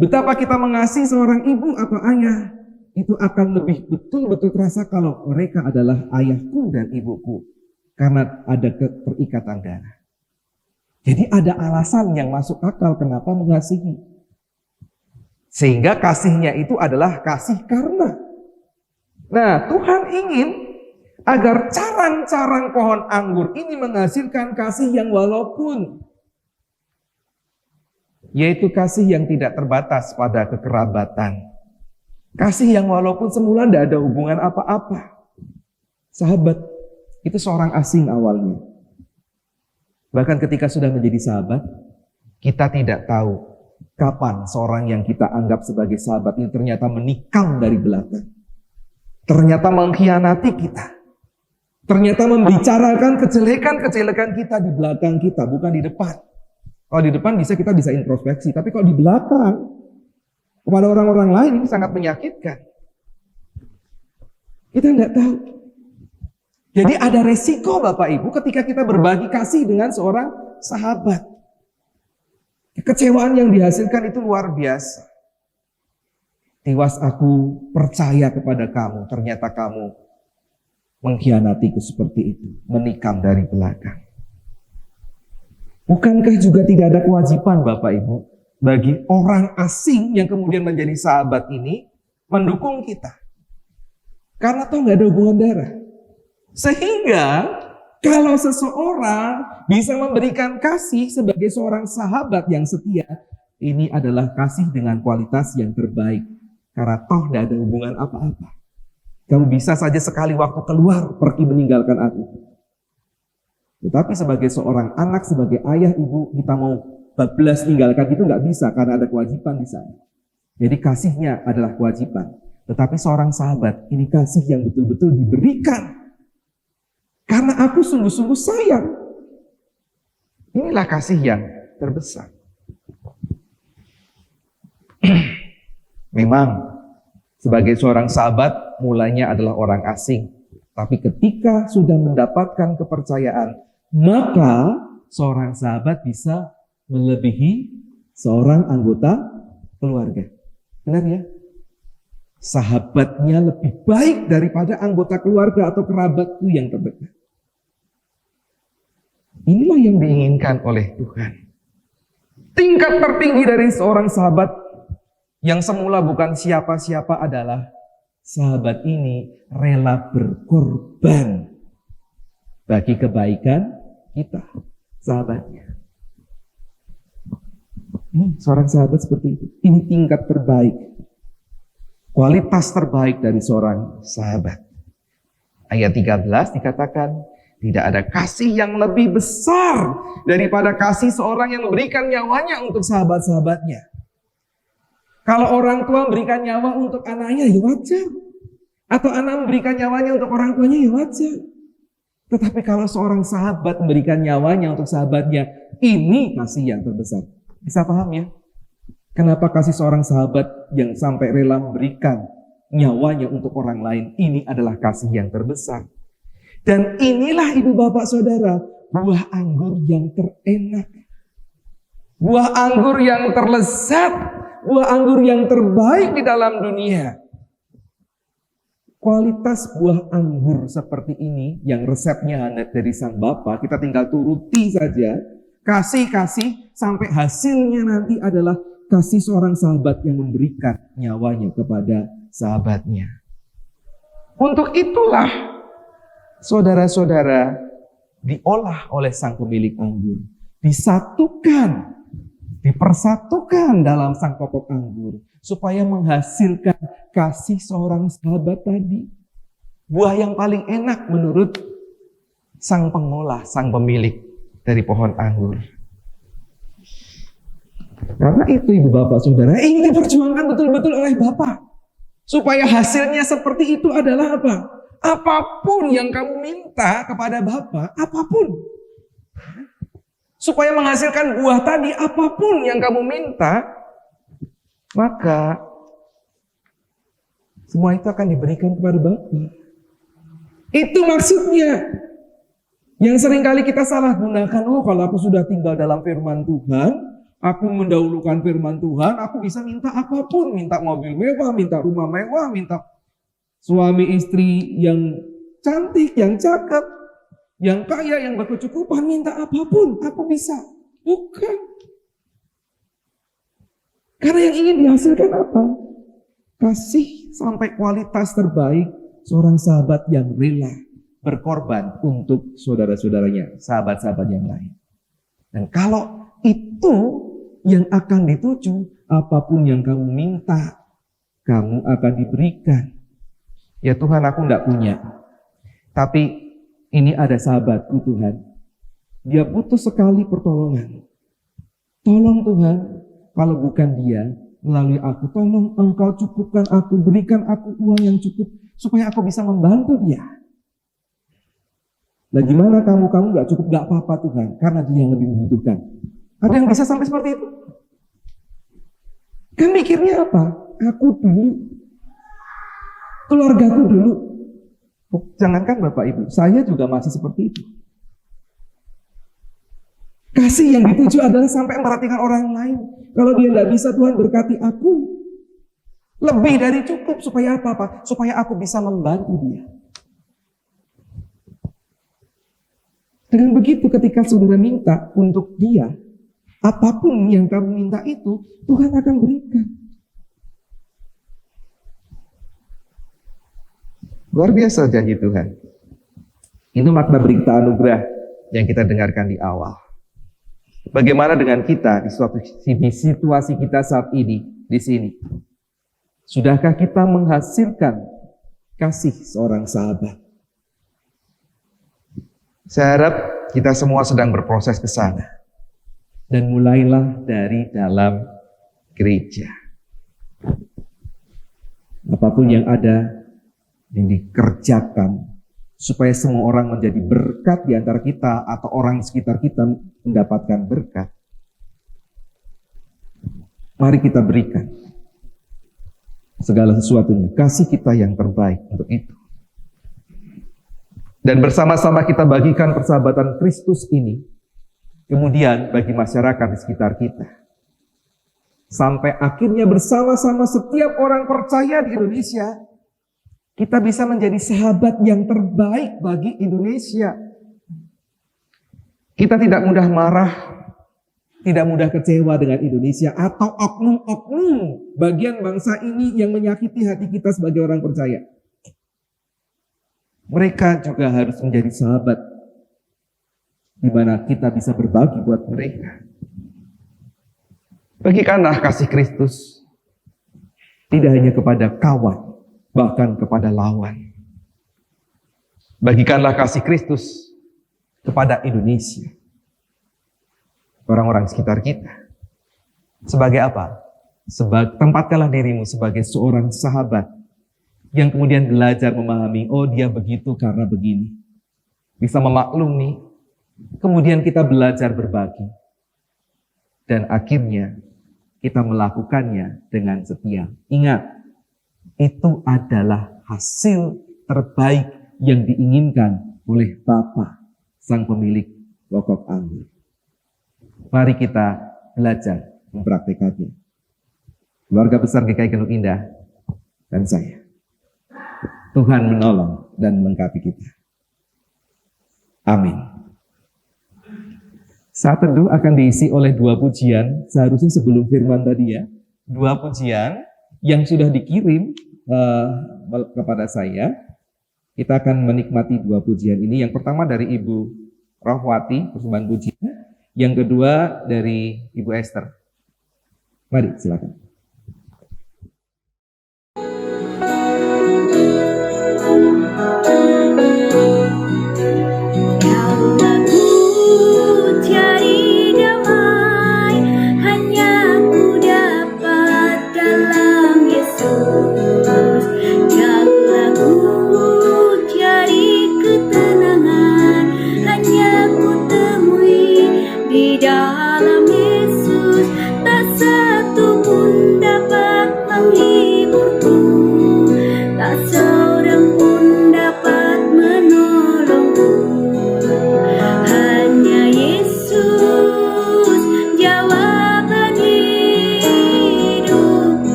Betapa kita mengasihi seorang ibu atau ayah, itu akan lebih betul-betul terasa kalau mereka adalah ayahku dan ibuku. Karena ada keterikatan darah. Jadi ada alasan yang masuk akal kenapa mengasihi. Sehingga kasihnya itu adalah kasih karena. Nah, Tuhan ingin agar carang-carang pohon anggur ini menghasilkan kasih yang walaupun, yaitu kasih yang tidak terbatas pada kekerabatan. Kasih yang walaupun semula tidak ada hubungan apa-apa. Sahabat, itu seorang asing awalnya. Bahkan ketika sudah menjadi sahabat, kita tidak tahu kapan seorang yang kita anggap sebagai sahabat ini ternyata menikam dari belakang. Ternyata mengkhianati kita. Ternyata membicarakan kejelekan-kejelekan kita di belakang kita, bukan di depan. Kalau di depan kita bisa introspeksi, tapi kalau di belakang, kepada orang-orang lain ini sangat menyakitkan. Kita tidak tahu. Jadi ada resiko Bapak Ibu ketika kita berbagi kasih dengan seorang sahabat. Kekecewaan yang dihasilkan itu luar biasa. Tiwas aku percaya kepada kamu, ternyata kamu mengkhianatiku seperti itu, menikam dari belakang. Bukankah juga tidak ada kewajiban Bapak Ibu bagi orang asing yang kemudian menjadi sahabat ini mendukung kita? Karena toh nggak ada hubungan darah. Sehingga kalau seseorang bisa memberikan kasih sebagai seorang sahabat yang setia, ini adalah kasih dengan kualitas yang terbaik. Karena toh tidak ada hubungan apa-apa. Kamu bisa saja sekali waktu keluar, pergi meninggalkan aku. Tetapi sebagai seorang anak, sebagai ayah, ibu, kita mau bablas tinggalkan itu nggak bisa karena ada kewajiban di sana. Jadi kasihnya adalah kewajiban. Tetapi seorang sahabat, ini kasih yang betul-betul diberikan. Karena aku sungguh-sungguh sayang. Inilah kasih yang terbesar. Memang sebagai seorang sahabat mulanya adalah orang asing. Tapi ketika sudah mendapatkan kepercayaan, maka seorang sahabat bisa melebihi seorang anggota keluarga. Benar ya? Sahabatnya lebih baik daripada anggota keluarga atau kerabatku yang terdekat. Inilah yang diinginkan oleh Tuhan. Tingkat tertinggi dari seorang sahabat yang semula bukan siapa-siapa adalah sahabat ini rela berkorban bagi kebaikan kita, sahabatnya. Seorang sahabat seperti itu. Ini tingkat terbaik. Kualitas terbaik dari seorang sahabat. Ayat 13 dikatakan, tidak ada kasih yang lebih besar daripada kasih seorang yang memberikan nyawanya untuk sahabat-sahabatnya. Kalau orang tua memberikan nyawa untuk anaknya, ya wajar. Atau anak memberikan nyawanya untuk orang tuanya, ya wajar. Tetapi kalau seorang sahabat memberikan nyawanya untuk sahabatnya, ini kasih yang terbesar. Bisa paham ya? Kenapa kasih seorang sahabat yang sampai rela memberikan nyawanya untuk orang lain, ini adalah kasih yang terbesar. Dan inilah ibu bapak saudara, buah anggur yang terenak. Buah anggur yang terlezat. Buah anggur yang terbaik di dalam dunia. Kualitas buah anggur seperti ini, yang resepnya hanya dari sang Bapa, kita tinggal turuti saja. Kasih sampai hasilnya nanti adalah kasih seorang sahabat yang memberikan nyawanya kepada sahabatnya. Untuk itulah saudara-saudara diolah oleh sang pemilik anggur. Disatukan, dipersatukan dalam sang pokok anggur. Supaya menghasilkan kasih seorang sahabat tadi. Buah yang paling enak menurut sang pengolah, sang pemilik dari pohon anggur. Karena itu ibu bapak saudara, ini diperjuangkan betul-betul oleh bapak. Supaya hasilnya seperti itu adalah apa? Apapun yang kamu minta kepada bapak, apapun. Supaya menghasilkan buah tadi, apapun yang kamu minta, maka semua itu akan diberikan kepada bapak. Itu maksudnya. Yang seringkali kita salah gunakan, oh kalau aku sudah tinggal dalam firman Tuhan, aku mendahulukan firman Tuhan, aku bisa minta apapun. Minta mobil mewah, minta rumah mewah, minta suami istri yang cantik, yang cakep, yang kaya, yang berkecukupan, minta apapun, aku bisa. Bukan. Karena yang ingin dihasilkan apa? Kasih sampai kualitas terbaik seorang sahabat yang rela berkorban untuk saudara-saudaranya, sahabat-sahabat yang lain. Dan kalau itu yang akan dituju, apapun yang kamu minta, kamu akan diberikan. Ya Tuhan, aku enggak punya. Tapi ini ada sahabatku Tuhan. Dia butuh sekali pertolongan. Tolong Tuhan, kalau bukan dia, melalui aku, tolong Engkau cukupkan aku, berikan aku uang yang cukup, supaya aku bisa membantu dia. Nah gimana kamu gak cukup, gak apa-apa Tuhan, karena dia yang lebih membutuhkan. Ada yang bisa sampai seperti itu? Kan mikirnya apa? Aku dulu, keluargaku dulu. Jangankan Bapak Ibu, saya juga masih seperti itu. Kasih yang dituju adalah sampai memperhatikan orang lain. Kalau dia gak bisa, Tuhan berkati aku. Lebih dari cukup, supaya apa? Supaya aku bisa membantu dia. Dengan begitu ketika saudara minta untuk dia, apapun yang kamu minta itu, Tuhan akan berikan. Luar biasa janji Tuhan. Itu makna berita anugerah yang kita dengarkan di awal. Bagaimana dengan kita di situasi kita saat ini, di sini? Sudahkah kita menghasilkan kasih seorang sahabat? Saya harap kita semua sedang berproses ke sana. Dan mulailah dari dalam gereja. Apapun yang ada, yang dikerjakan, supaya semua orang menjadi berkat di antara kita, atau orang di sekitar kita mendapatkan berkat. Mari kita berikan segala sesuatunya, kasih kita yang terbaik untuk itu. Dan bersama-sama kita bagikan persahabatan Kristus ini, kemudian bagi masyarakat di sekitar kita. Sampai akhirnya bersama-sama setiap orang percaya di Indonesia, kita bisa menjadi sahabat yang terbaik bagi Indonesia. Kita tidak mudah marah, tidak mudah kecewa dengan Indonesia, atau oknum-oknum bagian bangsa ini yang menyakiti hati kita sebagai orang percaya. Mereka juga harus menjadi sahabat, di mana kita bisa berbagi buat mereka. Bagikanlah kasih Kristus, tidak hanya kepada kawan, bahkan kepada lawan. Bagikanlah kasih Kristus kepada Indonesia, orang-orang sekitar kita. Sebagai apa? Tempatkanlah dirimu sebagai seorang sahabat yang kemudian belajar memahami, oh dia begitu karena begini. Bisa memaklumi, kemudian kita belajar berbagi. Dan akhirnya kita melakukannya dengan setia. Ingat, itu adalah hasil terbaik yang diinginkan oleh Bapa, sang pemilik pokok anggur. Mari kita belajar mempraktikannya. Keluarga besar GKI Genuk Indah dan saya. Tuhan menolong dan melengkapi kita. Amin. Saat teduh akan diisi oleh 2 pujian, seharusnya sebelum firman tadi ya. 2 pujian yang sudah dikirim kepada saya. Kita akan menikmati 2 pujian ini. Yang pertama dari Ibu Rohwati, persembahan pujian. Yang kedua dari Ibu Esther. Mari silakan.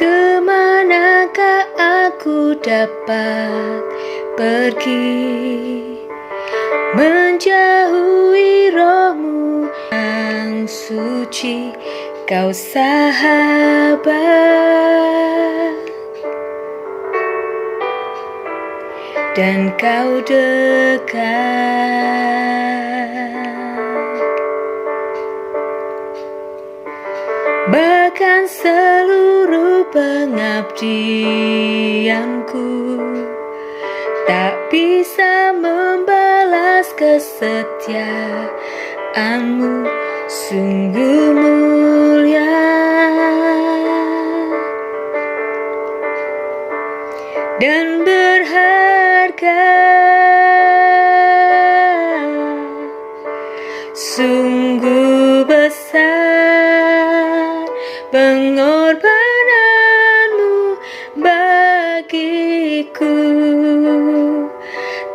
Kemanakah aku dapat pergi menjauhi rohmu yang suci, kau sahabat dan kau dekat. Bahkan seluruh pengabdianku tak bisa membalas kesetiaanmu, sungguh mulia dan berharga, sungguh besar pengorbananmu bagiku,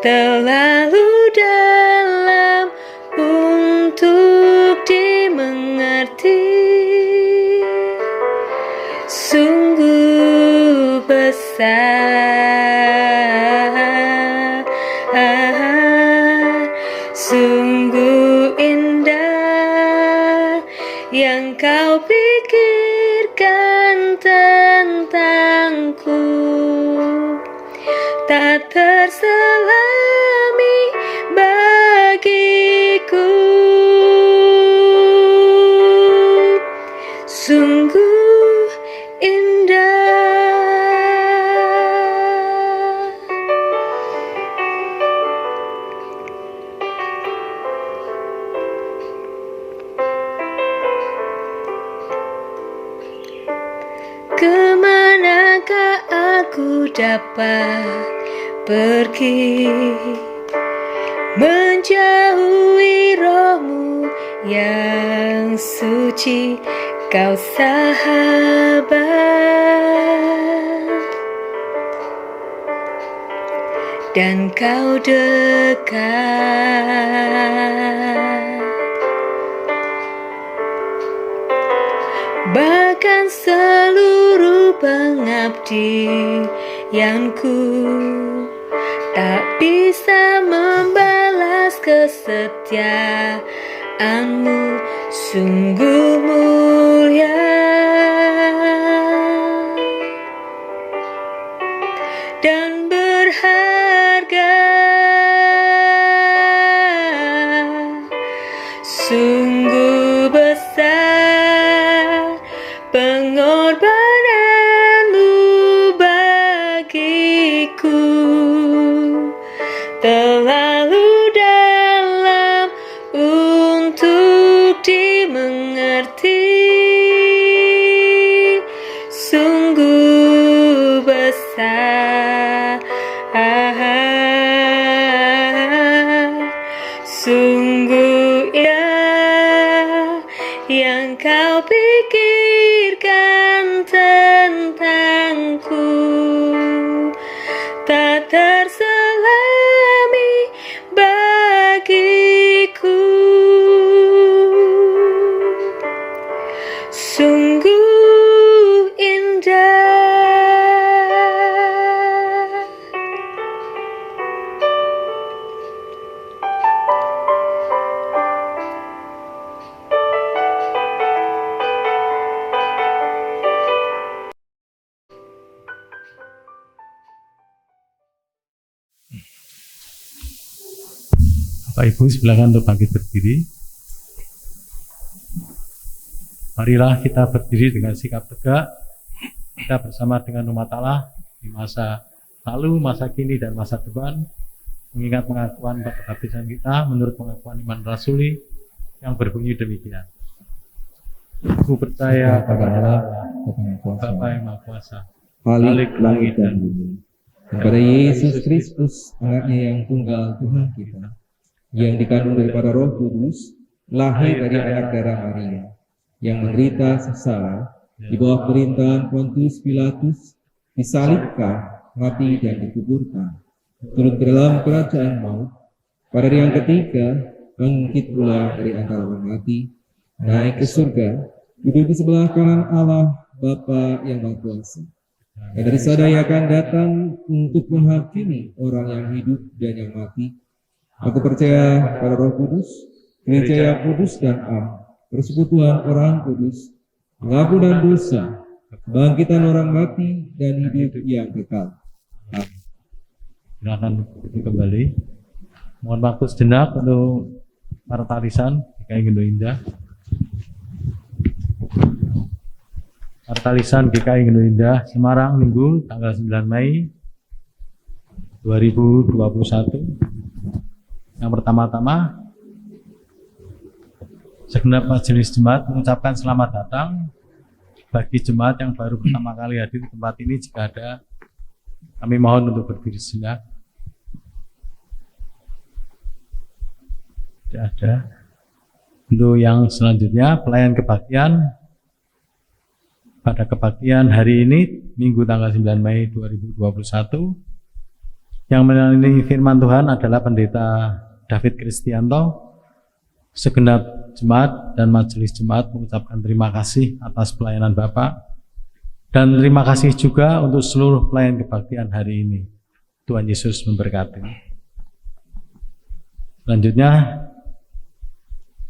terlalu dalam untuk dimengerti, Sungguh indah yang kau pikirkan tentangku, tak terselami bagiku. Sungguh indah. Kemanakah aku dapat pergi, menjauhi rohmu yang suci, kau sahabat, dan kau dekat. Bahkan seluruh pengabdianku tak bisa membalas kesetiaanmu, sungguh mulia dan berharga. Sungguh besar pengorbananmu bagiku, terlalu dalam untuk dimengerti. Sungguh besar, sungguh indah yang kau pikirkan tentangku, tak terselami bagiku. Sungguh indah. Bapak Ibu, silakan untuk bangkit berdiri. Marilah kita berdiri dengan sikap tegak. Kita bersama dengan umat Allah di masa lalu, masa kini, dan masa depan, mengingat pengakuan baptisan kita menurut pengakuan iman rasuli yang berbunyi demikian. Aku percaya pada Allah, Bapa yang Maha Kuasa, Khalik langit dan bumi, kepada Yesus Kristus, anaknya yang tunggal Tuhan kita, yang dikandung daripada Roh Kudus, lahir dari anak darah Maria, yang menderita sengsara di bawah pemerintahan Pontius Pilatus, disalibkan, mati dan dikuburkan, turun ke dalam kerajaan maut, pada hari yang ketiga bangkit pula dari antara orang mati, naik ke surga, duduk di sebelah kanan Allah Bapa yang Maha Kuasa. Dan dari sana Ia akan datang untuk menghakimi orang yang hidup dan yang mati. Aku percaya pada Roh Kudus, gereja yang kudus dan am, persekutuan orang kudus, pengampunan dosa, kebangkitan orang mati, dan hidup yang kekal. Amin. Silakan kembali. Mohon waktu sejenak untuk para tarisan GKI Ngendo Indah. Para tarisan GKI Ngendo Indah Semarang, Minggu tanggal 9 Mei 2021. Yang pertama-tama, segenap majelis jemaat mengucapkan selamat datang bagi jemaat yang baru pertama kali hadir di tempat ini. Jika ada, kami mohon untuk berdiri sejenak. Tidak ada. Untuk yang selanjutnya, pelayan kebaktian. Pada kebaktian hari ini, Minggu tanggal 9 Mei 2021, yang melayani firman Tuhan adalah Pendeta David Kristianto. Segenap jemaat dan majelis jemaat mengucapkan terima kasih atas pelayanan Bapak, dan terima kasih juga untuk seluruh pelayan kebaktian hari ini. Tuhan Yesus memberkati. Selanjutnya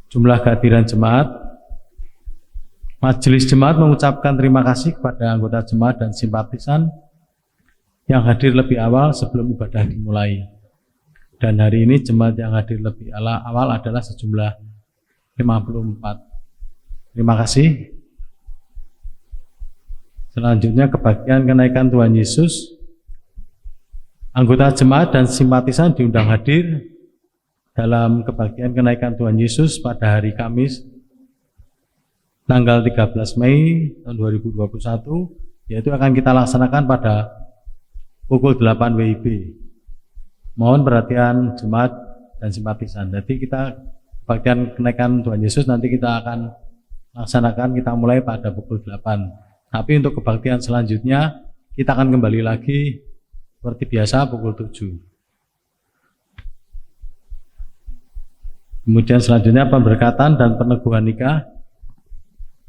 jumlah kehadiran jemaat. Majelis Jemaat mengucapkan terima kasih kepada anggota jemaat dan simpatisan yang hadir lebih awal sebelum ibadah dimulai. Dan hari ini jemaat yang hadir lebih awal adalah sejumlah 54. Terima kasih. Selanjutnya kebagian kenaikan Tuhan Yesus. Anggota jemaat dan simpatisan diundang hadir dalam kebagian kenaikan Tuhan Yesus pada hari Kamis tanggal 13 Mei tahun 2021, yaitu akan kita laksanakan pada pukul 8 WIB. Mohon perhatian jemaat dan simpatisan. Jadi kita kebagian kenaikan Tuhan Yesus nanti kita akan laksanakan, kita mulai pada pukul 8. Tapi untuk kebaktian selanjutnya kita akan kembali lagi seperti biasa pukul 7. Kemudian selanjutnya pemberkatan dan peneguhan nikah.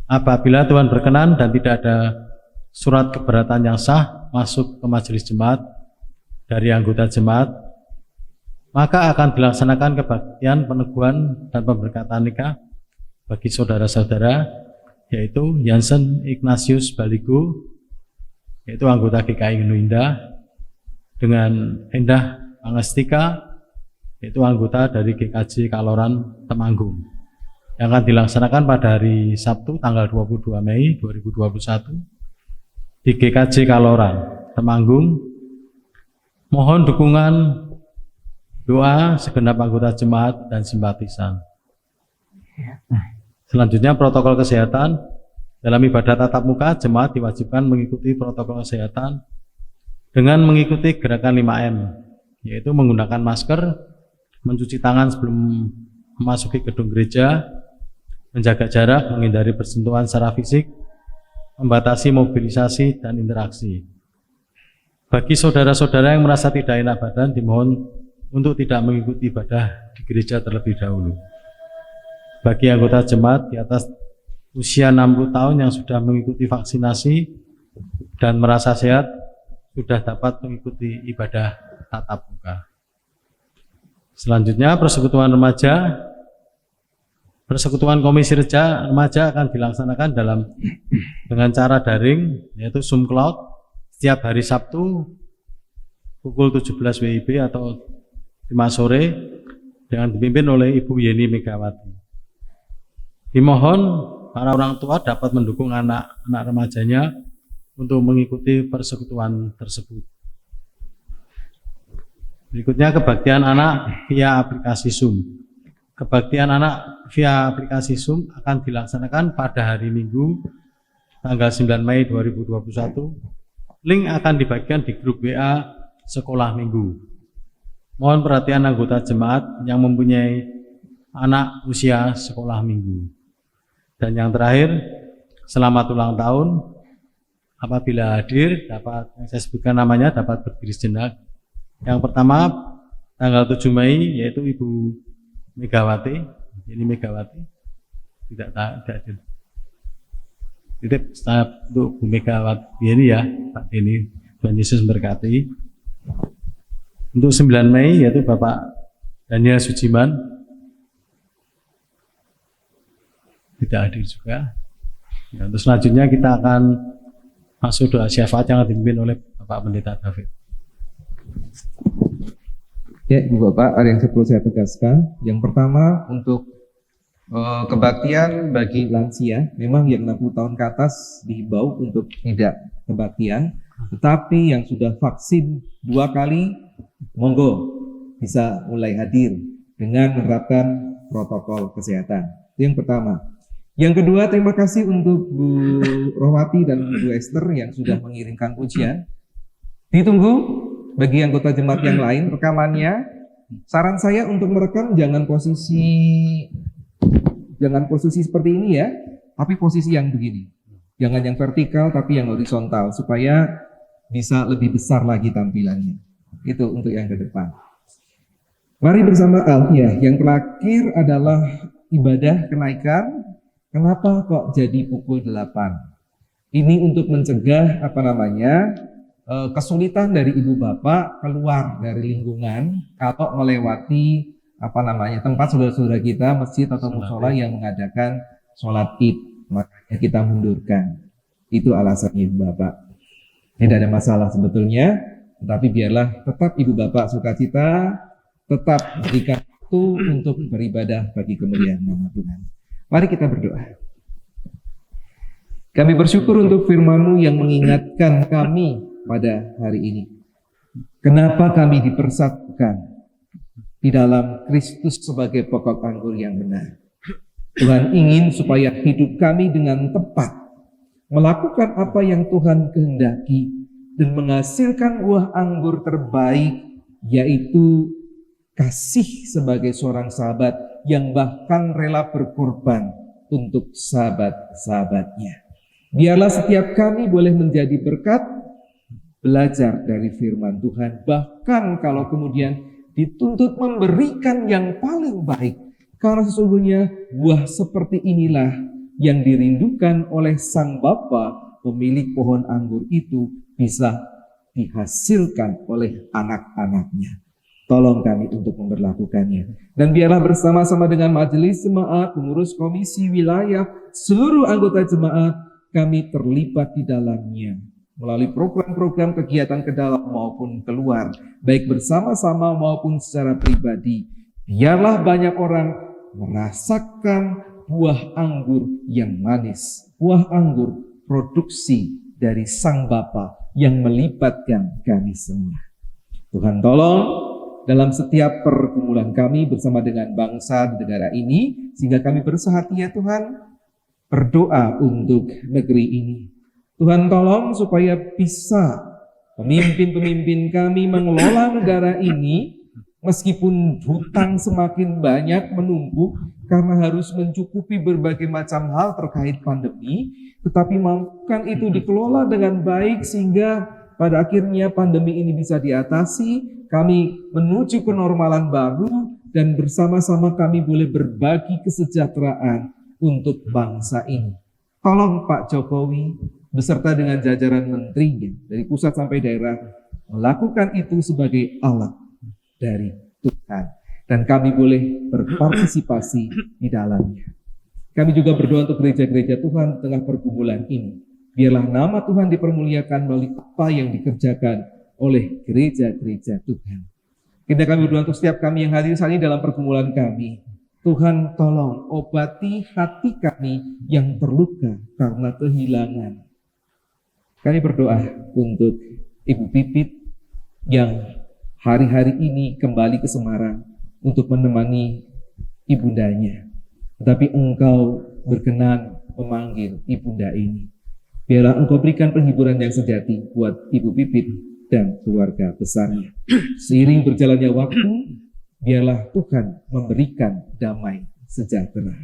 Apabila Tuhan berkenan dan tidak ada surat keberatan yang sah masuk ke majelis jemaat dari anggota jemaat, maka akan dilaksanakan kebaktian peneguhan dan pemberkatan nikah bagi saudara-saudara, yaitu Yansen Ignatius Baligo, yaitu anggota GKI Nuinda, dengan Endah Pangestika, yaitu anggota dari GKJ Kaloran Temanggung, yang akan dilaksanakan pada hari Sabtu tanggal 22 Mei 2021 di GKJ Kaloran Temanggung. Mohon dukungan doa segenap anggota jemaat dan simpatisan. Selanjutnya protokol kesehatan. Dalam ibadah tatap muka, jemaat diwajibkan mengikuti protokol kesehatan dengan mengikuti gerakan 5M, yaitu menggunakan masker, mencuci tangan sebelum memasuki gedung gereja, menjaga jarak, menghindari bersentuhan secara fisik, membatasi mobilisasi dan interaksi. Bagi saudara-saudara yang merasa tidak enak badan, dimohon untuk tidak mengikuti ibadah di gereja terlebih dahulu. Bagi anggota jemaat di atas usia 60 tahun yang sudah mengikuti vaksinasi dan merasa sehat, sudah dapat mengikuti ibadah tatap muka. Selanjutnya persekutuan remaja. Persekutuan Komisi Remaja akan dilaksanakan dengan cara daring, yaitu Zoom Cloud, setiap hari Sabtu pukul 17 WIB atau 5 sore dengan dipimpin oleh Ibu Yeni Megawati. Dimohon para orang tua dapat mendukung anak-anak remajanya untuk mengikuti persekutuan tersebut. Berikutnya kebaktian anak via aplikasi Zoom. Kebaktian anak via aplikasi Zoom akan dilaksanakan pada hari Minggu tanggal 9 Mei 2021. Link akan dibagikan di grup WA Sekolah Minggu. Mohon perhatian anggota jemaat yang mempunyai anak usia sekolah minggu. Dan yang terakhir, selamat ulang tahun. Apabila hadir, dapat yang saya sebutkan namanya dapat berdiri sejenak. Yang pertama, tanggal 7 Mei, yaitu Ibu Megawati, ini Megawati, tidak hadir. Titip untuk Bu Megawati ini ya, Pak ini, Tuhan Yesus memberkati. Untuk 9 Mei, yaitu Bapak Daniel Sujiman, tidak hadir juga. Ya, untuk selanjutnya kita akan masuk doa syafaat yang dipimpin oleh Bapak Pendeta David. Ya, Ibu Bapak, ada yang perlu saya tegaskan. Yang pertama, untuk kebaktian bagi lansia, memang yang 60 tahun ke atas dihimbau untuk tidak kebaktian, tetapi yang sudah vaksin 2 kali, monggo bisa mulai hadir dengan menerapkan protokol kesehatan. Itu yang pertama. Yang kedua, terima kasih untuk Bu Rohwati dan Bu Esther yang sudah mengirimkan pujian. Ditunggu bagi anggota jemaat yang lain rekamannya. Saran saya untuk merekam jangan posisi seperti ini ya, tapi posisi yang begini. Jangan yang vertikal tapi yang horizontal supaya bisa lebih besar lagi tampilannya. Itu untuk yang ke depan. Mari bersama yang terakhir adalah ibadah kenaikan. Kenapa kok jadi pukul 8? Ini untuk mencegah kesulitan dari ibu bapak keluar dari lingkungan atau melewati tempat saudara-saudara kita, masjid atau musola yang mengadakan sholat id, makanya kita mundurkan. Itu alasannya Ibu Bapak. Tidak ada masalah sebetulnya, tetapi biarlah tetap Ibu Bapak sukacita, tetap berikan waktu untuk beribadah bagi kemuliaan nama Tuhan. Mari kita berdoa. Kami bersyukur untuk firman-Mu yang mengingatkan kami pada hari ini. Kenapa kami dipersatukan di dalam Kristus sebagai pokok anggur yang benar. Tuhan ingin supaya hidup kami dengan tepat melakukan apa yang Tuhan kehendaki dan menghasilkan buah anggur terbaik, yaitu kasih sebagai seorang sahabat yang bahkan rela berkorban untuk sahabat-sahabatnya. Biarlah setiap kami boleh menjadi berkat, belajar dari firman Tuhan, bahkan kalau kemudian dituntut memberikan yang paling baik, karena sesungguhnya buah seperti inilah yang dirindukan oleh Sang Bapa, pemilik pohon anggur itu, bisa dihasilkan oleh anak-anaknya. Tolong kami untuk memperlakukannya. Dan biarlah bersama-sama dengan majelis jemaat, pengurus komisi wilayah, seluruh anggota jemaat, kami terlibat di dalamnya melalui program-program kegiatan ke dalam maupun keluar, baik bersama-sama maupun secara pribadi. Biarlah banyak orang merasakan buah anggur yang manis, buah anggur produksi dari Sang Bapa yang melibatkan kami semua. Tuhan tolong dalam setiap pergumulan kami bersama dengan bangsa di negara ini, sehingga kami bersehati ya Tuhan, berdoa untuk negeri ini. Tuhan tolong supaya bisa pemimpin-pemimpin kami mengelola negara ini, meskipun hutang semakin banyak menumpuk karena harus mencukupi berbagai macam hal terkait pandemi, tetapi mampukan itu dikelola dengan baik sehingga pada akhirnya pandemi ini bisa diatasi, kami menuju kenormalan baru dan bersama-sama kami boleh berbagi kesejahteraan untuk bangsa ini. Tolong Pak Jokowi beserta dengan jajaran menterinya dari pusat sampai daerah melakukan itu sebagai alat dari Tuhan, dan kami boleh berpartisipasi di dalamnya. Kami juga berdoa untuk gereja-gereja Tuhan di tengah pergumulan ini. Biarlah nama Tuhan dipermuliakan melalui apa yang dikerjakan oleh gereja-gereja Tuhan. Kita kami berdoa untuk setiap kami yang hadir saat ini dalam pergumulan kami. Tuhan tolong obati hati kami yang terluka karena kehilangan. Kami berdoa untuk Ibu Pipit yang hari-hari ini kembali ke Semarang untuk menemani ibundanya. Tetapi Engkau berkenan memanggil ibunda ini. Biarlah Engkau berikan penghiburan yang sejati buat Ibu Pipit dan keluarga besarnya. Seiring berjalannya waktu, biarlah Tuhan memberikan damai sejahtera.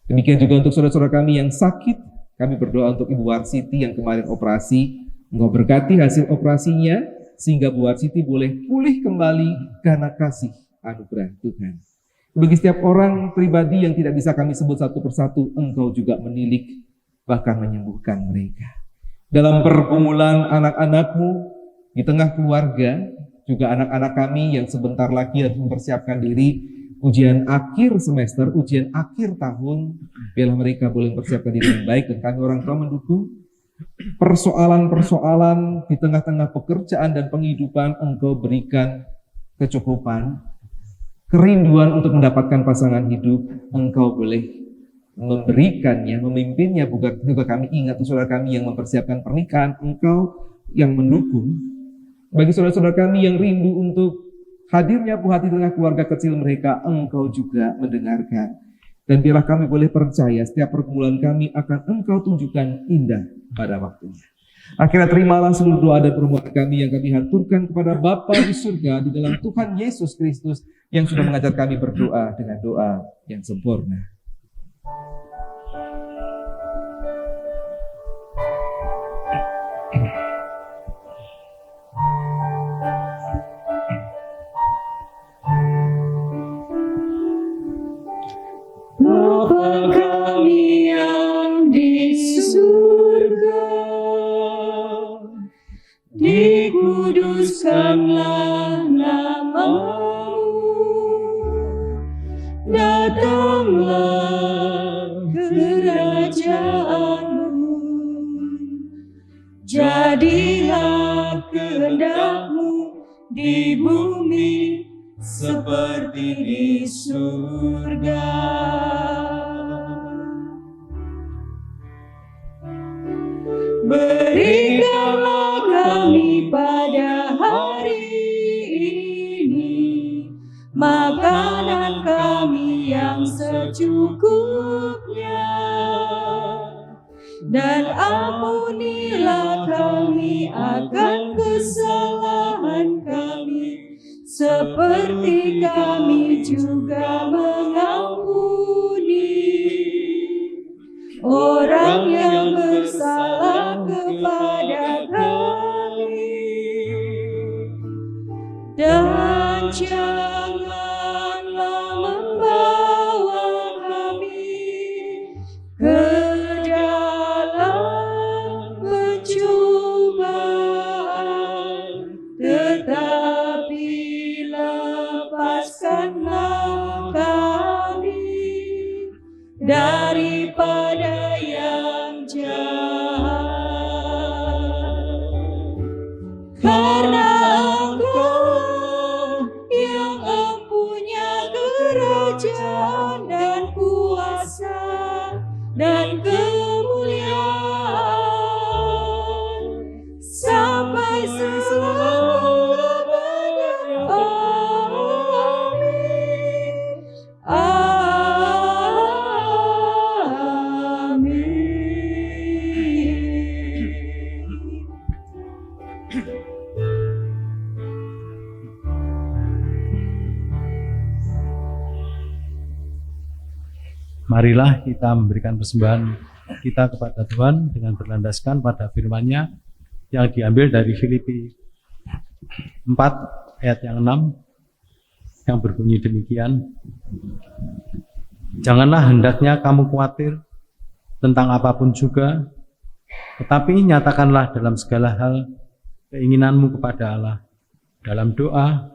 Demikian juga untuk saudara-saudara kami yang sakit, kami berdoa untuk Ibu Warsiti yang kemarin operasi. Engkau berkati hasil operasinya, sehingga Bu Warsiti boleh pulih kembali karena kasih anugerah Tuhan. Bagi setiap orang pribadi yang tidak bisa kami sebut satu persatu, Engkau juga menilik, bahkan menyembuhkan mereka. Dalam pergumulan anak-anak-Mu, di tengah keluarga, juga anak-anak kami yang sebentar lagi harus mempersiapkan diri ujian akhir semester, ujian akhir tahun, biarlah mereka boleh mempersiapkan diri yang baik, dan kami orang tua mendukung. Persoalan-persoalan di tengah-tengah pekerjaan dan penghidupan, Engkau berikan kecukupan, kerinduan untuk mendapatkan pasangan hidup, Engkau boleh memberikannya, memimpinnya. Juga kami ingat saudara kami yang mempersiapkan pernikahan, Engkau yang mendukung. Bagi saudara-saudara kami yang rindu untuk hadirnya buah hati tengah keluarga kecil mereka, Engkau juga mendengarkan. Dan biarlah kami boleh percaya setiap pergumulan kami akan Engkau tunjukkan indah pada waktunya. Akhirnya terimalah seluruh doa dan permohonan kami yang kami haturkan kepada Bapa di surga di dalam Tuhan Yesus Kristus yang sudah mengajar kami berdoa dengan doa yang sempurna. Bapa kami yang di surga, dikuduskanlah nama-Mu, datanglah kerajaanmu, jadilah kehendak-Mu di bumi seperti di surga. Berikanlah kami pada hari ini makanan kami yang secukupnya, dan ampunilah kami akan kesalahan kami, seperti kami juga mengampuni orang yang bersalah kepada kami, dan janganlah membawa kami ke dalam pencobaan, tetapi lepaskanlah kami daripada yang jahat. Karena Engkau yang empunya kerajaan dan kuasa dan kemuliaan sampai selama-lamanya. Amin. Marilah kita memberikan persembahan kita kepada Tuhan dengan berlandaskan pada firman-Nya yang diambil dari Filipi 4 ayat yang 6 yang berbunyi demikian. Janganlah hendaknya kamu khawatir tentang apapun juga, tetapi nyatakanlah dalam segala hal keinginanmu kepada Allah dalam doa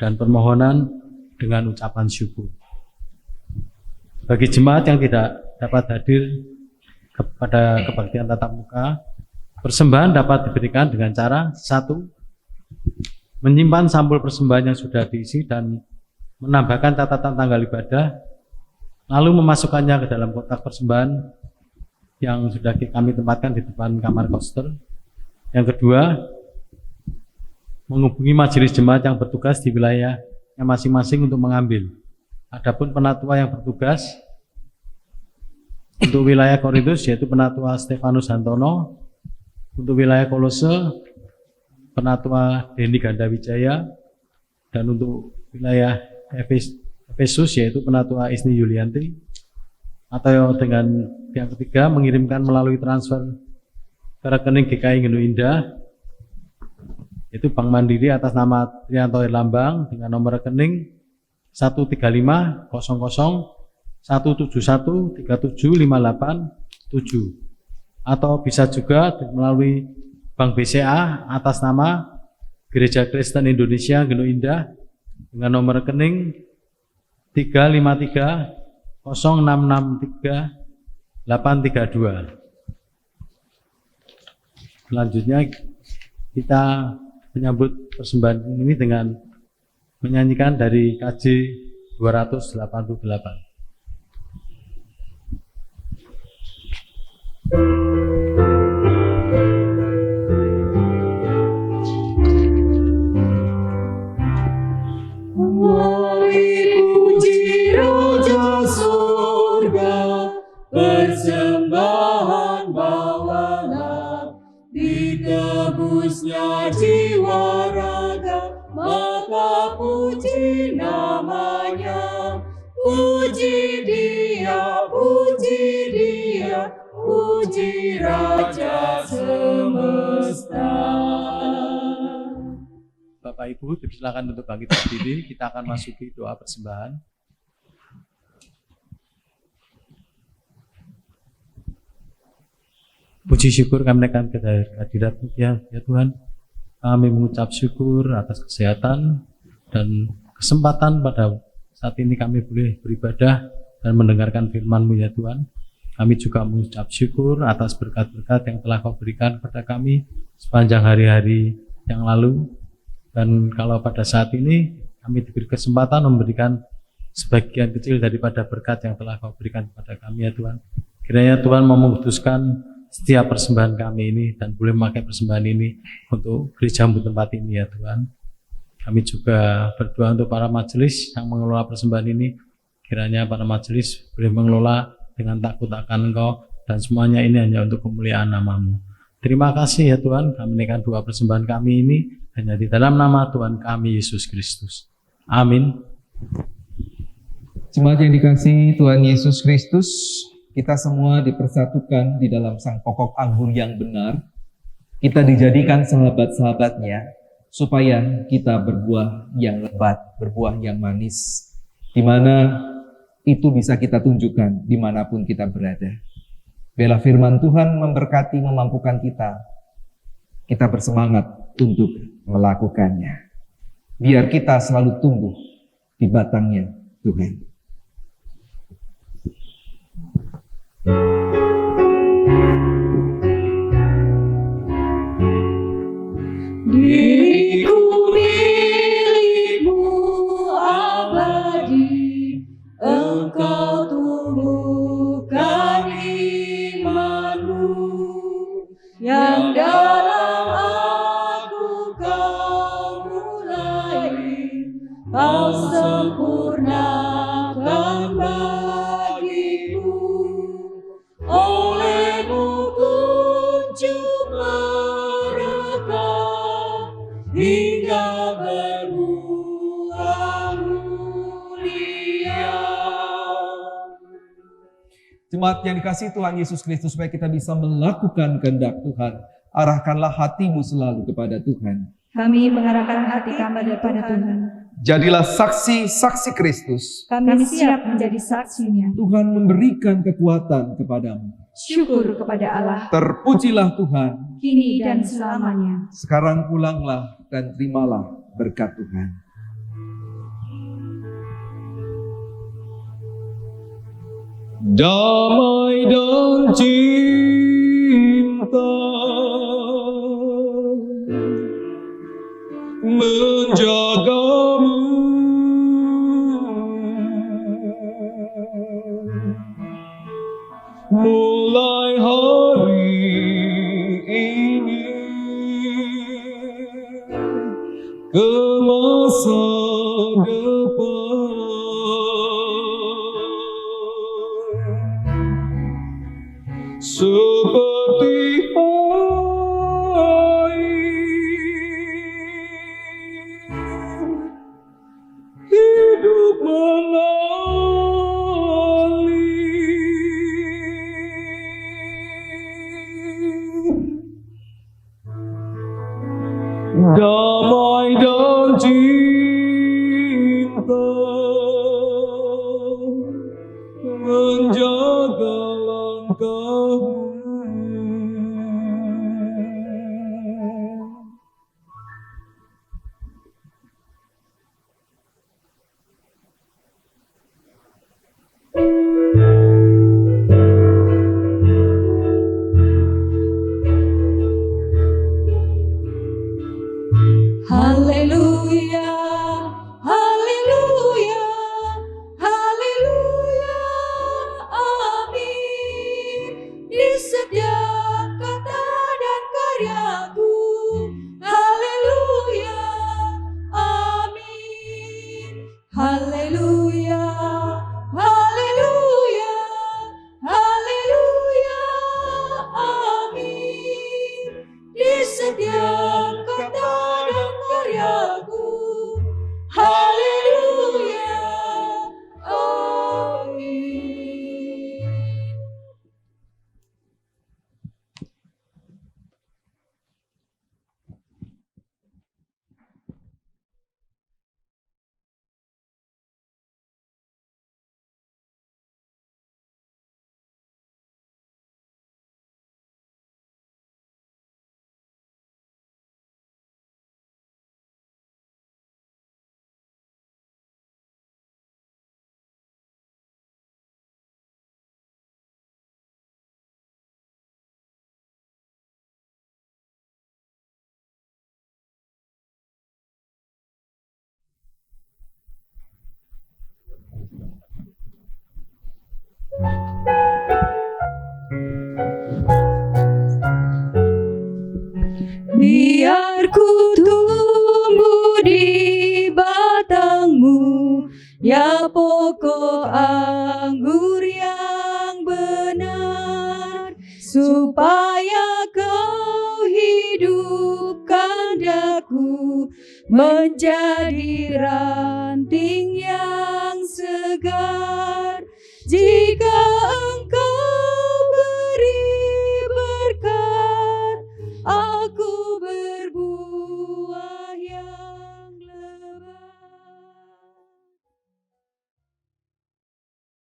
dan permohonan dengan ucapan syukur. Bagi jemaat yang tidak dapat hadir kepada kebaktian tatap muka, persembahan dapat diberikan dengan cara: 1. Menyimpan sampul persembahan yang sudah diisi dan menambahkan catatan tanggal ibadah, lalu memasukkannya ke dalam kotak persembahan yang sudah kami tempatkan di depan kamar koster. Yang kedua, menghubungi majelis jemaat yang bertugas di wilayahnya masing-masing untuk mengambil. Adapun penatua yang bertugas untuk wilayah Korintus yaitu penatua Stefanus Hantono, untuk wilayah Kolose penatua Denny Gandawijaya, dan untuk wilayah Efesus yaitu penatua Isni Yulianti. Atau dengan yang ketiga, mengirimkan melalui transfer ke rekening GKI Genu Indah yaitu Bank Mandiri atas nama Trianto Herlambang dengan nomor rekening 1350017137587, atau bisa juga melalui Bank BCA atas nama Gereja Kristen Indonesia Genu Indah dengan nomor rekening 3530663 832. Selanjutnya kita menyambut persembahan ini dengan menyanyikan dari KJ 288. Mari puji Raja surga, persembahan bawalah, ditebusnya jiwa raga, maka puji namanya. Puji dia, puji dia, puji Raja semesta. Bapak Ibu dipersilakan untuk bangkit berdiri. Kita akan masuki doa persembahan. Puji syukur kami naikkan ke hadirat-Mu ya Tuhan. Kami mengucap syukur atas kesehatan dan kesempatan pada saat ini kami boleh beribadah dan mendengarkan firman-Mu ya Tuhan. Kami juga mengucap syukur atas berkat-berkat yang telah Kau berikan kepada kami sepanjang hari-hari yang lalu. Dan kalau pada saat ini kami diberi kesempatan memberikan sebagian kecil daripada berkat yang telah Kau berikan kepada kami ya Tuhan. Kiranya Tuhan memutuskan setiap persembahan kami ini dan boleh memakai persembahan ini untuk gereja-Mu tempat ini ya Tuhan. Kami juga berdoa untuk para majelis yang mengelola persembahan ini. Kiranya para majelis boleh mengelola dengan takut akan Engkau, dan semuanya ini hanya untuk kemuliaan nama-Mu. Terima kasih ya Tuhan, kami menaikkan doa persembahan kami ini hanya di dalam nama Tuhan kami Yesus Kristus. Amin. Jemaat yang dikasihi Tuhan Yesus Kristus, kita semua dipersatukan di dalam sang pokok anggur yang benar. Kita dijadikan sahabat-sahabatnya supaya kita berbuah yang lebat, berbuah yang manis, di mana itu bisa kita tunjukkan dimanapun kita berada. Biarlah firman Tuhan memberkati, memampukan kita. Kita bersemangat untuk melakukannya. Biar kita selalu tumbuh di batangnya Tuhan. Diriku milikmu abadi, Engkau tumbuhkan imanku, yang dalam aku Kau mulai, Kau sempurnakan bagiku. Oleh-Mu kunjung merekah hingga berbuah mulia. Jemaat yang dikasihi Tuhan Yesus Kristus, supaya kita bisa melakukan kehendak Tuhan, arahkanlah hatimu selalu kepada Tuhan. Kami mengarahkan hati kami kepada Tuhan. Jadilah saksi-saksi Kristus. Kami siap menjadi saksinya. Tuhan memberikan kekuatan kepadamu. Syukur kepada Allah, Terpujilah Tuhan. kini dan selamanya. Sekarang pulanglah dan terimalah berkat Tuhan. Damai dan cinta menjagamu, mulai hari ini ke masa depan. Seperti air, hidup mengalir. Damai dan cinta menjaga langkahmu. Haleluya, haleluya, haleluya, amin. Di setiap kata dan karyaku, haleluya, amin. Haleluya, haleluya, haleluya, amin. Di setiap kata dan karyaku, haleluya, amin. pada pokok anggur yang benar, supaya kau hidupkan daku menjadi ranting yang segar.